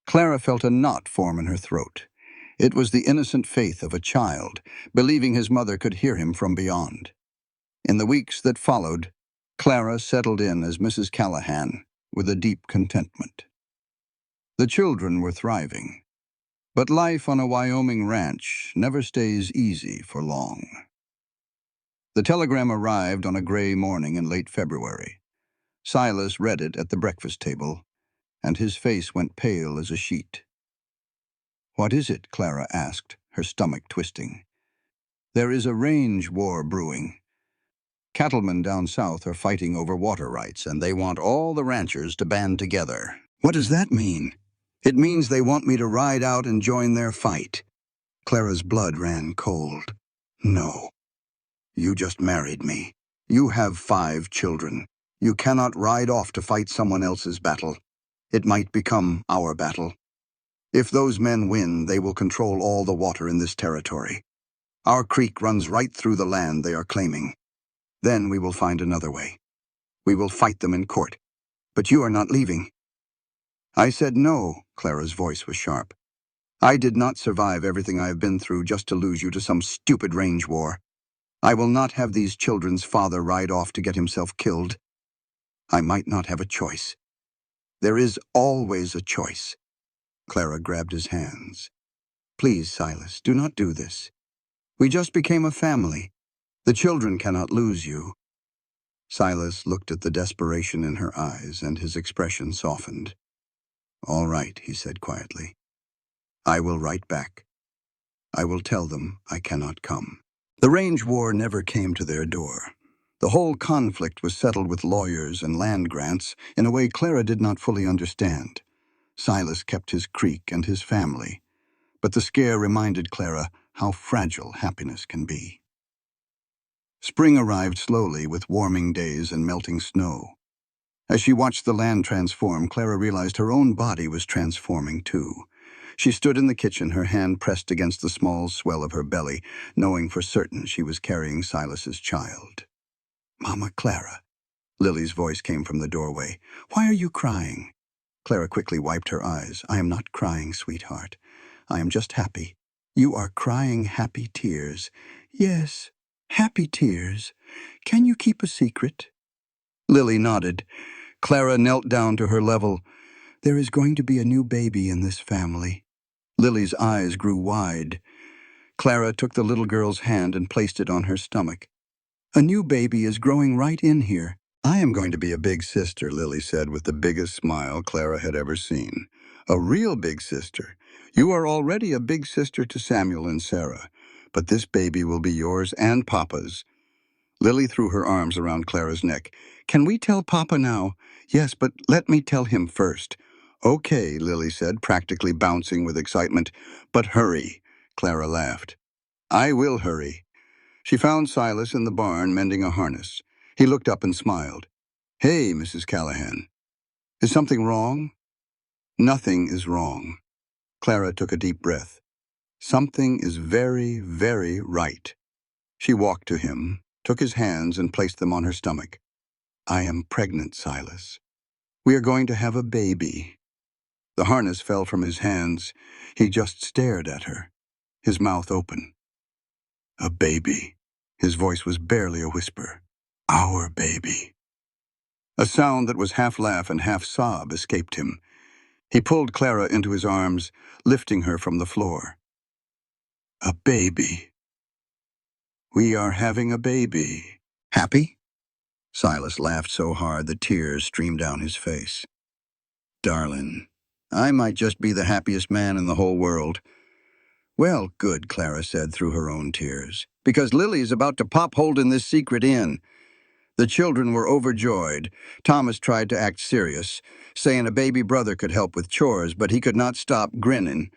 Clara felt a knot form in her throat. It was the innocent faith of a child, believing his mother could hear him from beyond. In the weeks that followed, Clara settled in as Mrs. Callahan with a deep contentment. The children were thriving, but life on a Wyoming ranch never stays easy for long. The telegram arrived on a gray morning in late February. Silas read it at the breakfast table, and his face went pale as a sheet. "What is it?" Clara asked, her stomach twisting. "There is a range war brewing. Cattlemen down south are fighting over water rights, and they want all the ranchers to band together." "What does that mean?" "It means they want me to ride out and join their fight." Clara's blood ran cold. "No. You just married me. You have 5 children. You cannot ride off to fight someone else's battle. It might become our battle. If those men win, they will control all the water in this territory. Our creek runs right through the land they are claiming. Then we will find another way. We will fight them in court. But you are not leaving." I said no. Clara's voice was sharp. "I did not survive everything I have been through just to lose you to some stupid range war. I will not have these children's father ride off to get himself killed. I might not have a choice. There is always a choice." Clara grabbed his hands. "Please, Silas, do not do this. We just became a family. The children cannot lose you." Silas looked at the desperation in her eyes, and his expression softened. "All right," he said quietly. "I will write back. I will tell them I cannot come." The range war never came to their door. The whole conflict was settled with lawyers and land grants in a way Clara did not fully understand. Silas kept his creek and his family, but the scare reminded Clara how fragile happiness can be. Spring arrived slowly with warming days and melting snow. As she watched the land transform, Clara realized her own body was transforming too. She stood in the kitchen, her hand pressed against the small swell of her belly, knowing for certain she was carrying Silas's child. "Mama Clara," Lily's voice came from the doorway. "Why are you crying?" Clara quickly wiped her eyes. "I am not crying, sweetheart. I am just happy." "You are crying happy tears." "Yes, happy tears. Can you keep a secret?" Lily nodded. Clara knelt down to her level. "There is going to be a new baby in this family." Lily's eyes grew wide. Clara took the little girl's hand and placed it on her stomach. "A new baby is growing right in here." "I am going to be a big sister," Lily said with the biggest smile Clara had ever seen. "A real big sister. You are already a big sister to Samuel and Sarah, but this baby will be yours and Papa's." Lily threw her arms around Clara's neck. "Can we tell Papa now?" "Yes, but let me tell him first." "Okay," Lily said, practically bouncing with excitement. "But hurry." Clara laughed. "I will hurry." She found Silas in the barn mending a harness. He looked up and smiled. "Hey, Mrs. Callahan. Is something wrong?" "Nothing is wrong." Clara took a deep breath. "Something is very, very right." She walked to him, took his hands and placed them on her stomach. "I am pregnant, Silas. We are going to have a baby." The harness fell from his hands. He just stared at her, his mouth open. A baby. His voice was barely a whisper. Our baby. A sound that was half laugh and half sob escaped him. He pulled Clara into his arms, lifting her from the floor. A baby. We are having a baby. Happy? Silas laughed so hard the tears streamed down his face. Darling, I might just be the happiest man in the whole world. Well, good, Clara said through her own tears, because Lily's about to pop hold in this secret inn. The children were overjoyed. Thomas tried to act serious, saying a baby brother could help with chores, but he could not stop grinning.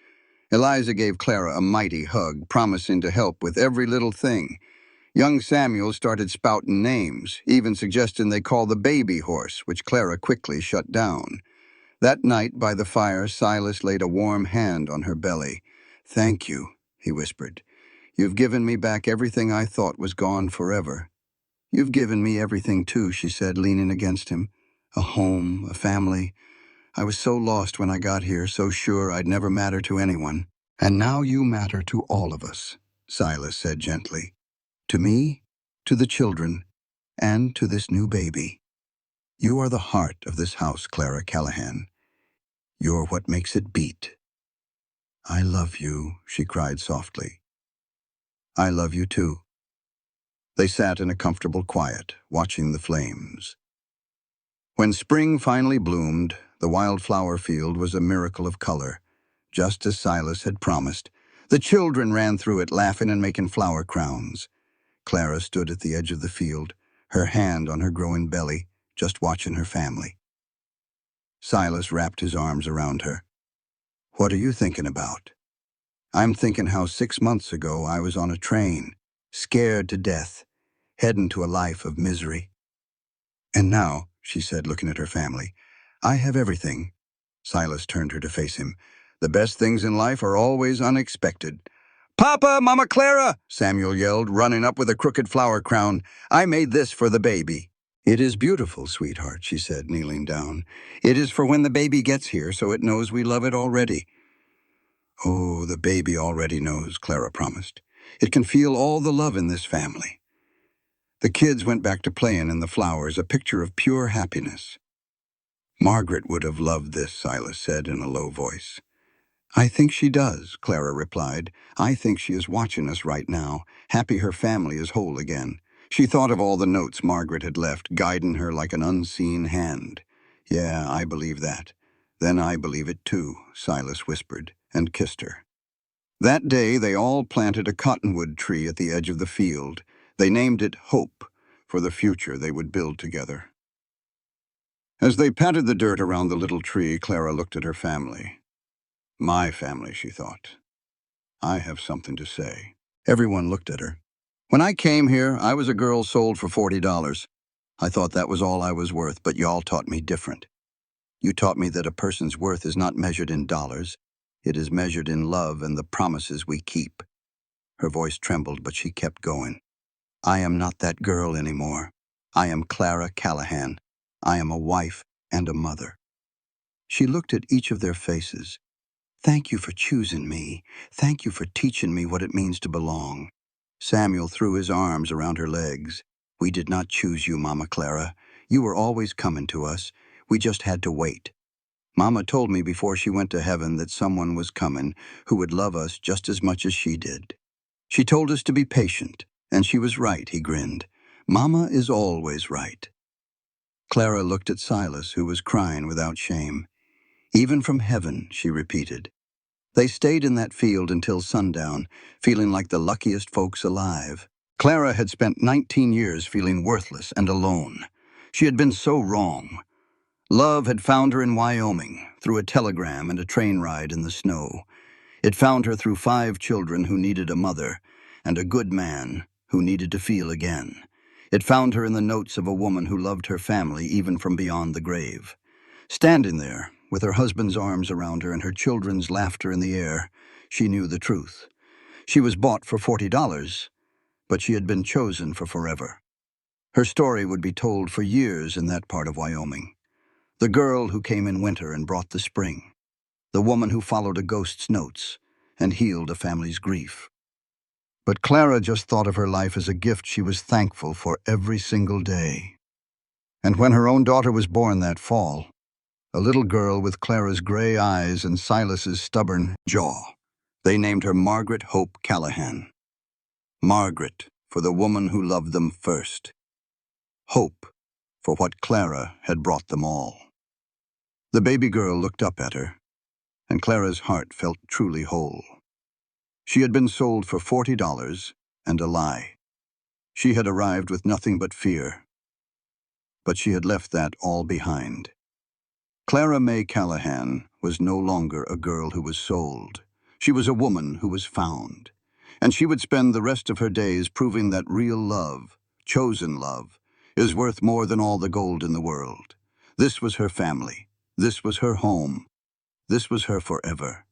Eliza gave Clara a mighty hug, promising to help with every little thing. Young Samuel started spouting names, even suggesting they call the baby horse, which Clara quickly shut down. That night by the fire, Silas laid a warm hand on her belly. "Thank you," he whispered. "You've given me back everything I thought was gone forever." "You've given me everything too," she said, leaning against him. "A home, a family. I was so lost when I got here, so sure I'd never matter to anyone. And now you matter to all of us," Silas said gently. "To me, to the children, and to this new baby. You are the heart of this house, Clara Callahan. You're what makes it beat." "I love you," she cried softly. "I love you too." They sat in a comfortable quiet, watching the flames. When spring finally bloomed, the wildflower field was a miracle of color, just as Silas had promised. The children ran through it, laughing and making flower crowns. Clara stood at the edge of the field, her hand on her growing belly, just watching her family. Silas wrapped his arms around her. "What are you thinking about?" "I'm thinking how 6 months ago I was on a train, scared to death, heading to a life of misery. And now," she said, looking at her family, "I have everything." Silas turned her to face him. "The best things in life are always unexpected." "Papa, Mama Clara!" Samuel yelled, running up with a crooked flower crown. "I made this for the baby." "It is beautiful, sweetheart," she said, kneeling down. "It is for when the baby gets here, so it knows we love it already." "Oh, the baby already knows," Clara promised. "It can feel all the love in this family." The kids went back to playing in the flowers, a picture of pure happiness. "Margaret would have loved this," Silas said in a low voice. "I think she does," Clara replied. "I think she is watching us right now, happy her family is whole again." She thought of all the notes Margaret had left, guiding her like an unseen hand. "Yeah, I believe that. Then I believe it too," Silas whispered, and kissed her. That day they all planted a cottonwood tree at the edge of the field. They named it Hope, for the future they would build together. As they patted the dirt around the little tree, Clara looked at her family. "My family," she thought. "I have something to say." Everyone looked at her. "When I came here, I was a girl sold for $40. I thought that was all I was worth, but y'all taught me different. You taught me that a person's worth is not measured in dollars. It is measured in love and the promises we keep." Her voice trembled, but she kept going. "I am not that girl anymore. I am Clara Callahan. I am a wife and a mother." She looked at each of their faces. "Thank you for choosing me. Thank you for teaching me what it means to belong." Samuel threw his arms around her legs. "We did not choose you, Mama Clara. You were always coming to us. We just had to wait. Mama told me before she went to heaven that someone was coming who would love us just as much as she did. She told us to be patient, and she was right," he grinned. "Mama is always right." Clara looked at Silas, who was crying without shame. "Even from heaven," she repeated. They stayed in that field until sundown, feeling like the luckiest folks alive. Clara had spent 19 years feeling worthless and alone. She had been so wrong. Love had found her in Wyoming, through a telegram and a train ride in the snow. It found her through 5 children who needed a mother, and a good man who needed to feel again. It found her in the notes of a woman who loved her family even from beyond the grave. Standing there, with her husband's arms around her and her children's laughter in the air, she knew the truth. She was bought for $40, but she had been chosen for forever. Her story would be told for years in that part of Wyoming. The girl who came in winter and brought the spring. The woman who followed a ghost's notes and healed a family's grief. But Clara just thought of her life as a gift she was thankful for every single day. And when her own daughter was born that fall, a little girl with Clara's gray eyes and Silas's stubborn jaw, they named her Margaret Hope Callahan. Margaret, for the woman who loved them first. Hope, for what Clara had brought them all. The baby girl looked up at her, and Clara's heart felt truly whole. She had been sold for $40 and a lie. She had arrived with nothing but fear, but she had left that all behind. Clara May Callahan was no longer a girl who was sold. She was a woman who was found, and she would spend the rest of her days proving that real love, chosen love, is worth more than all the gold in the world. This was her family. This was her home. This was her forever.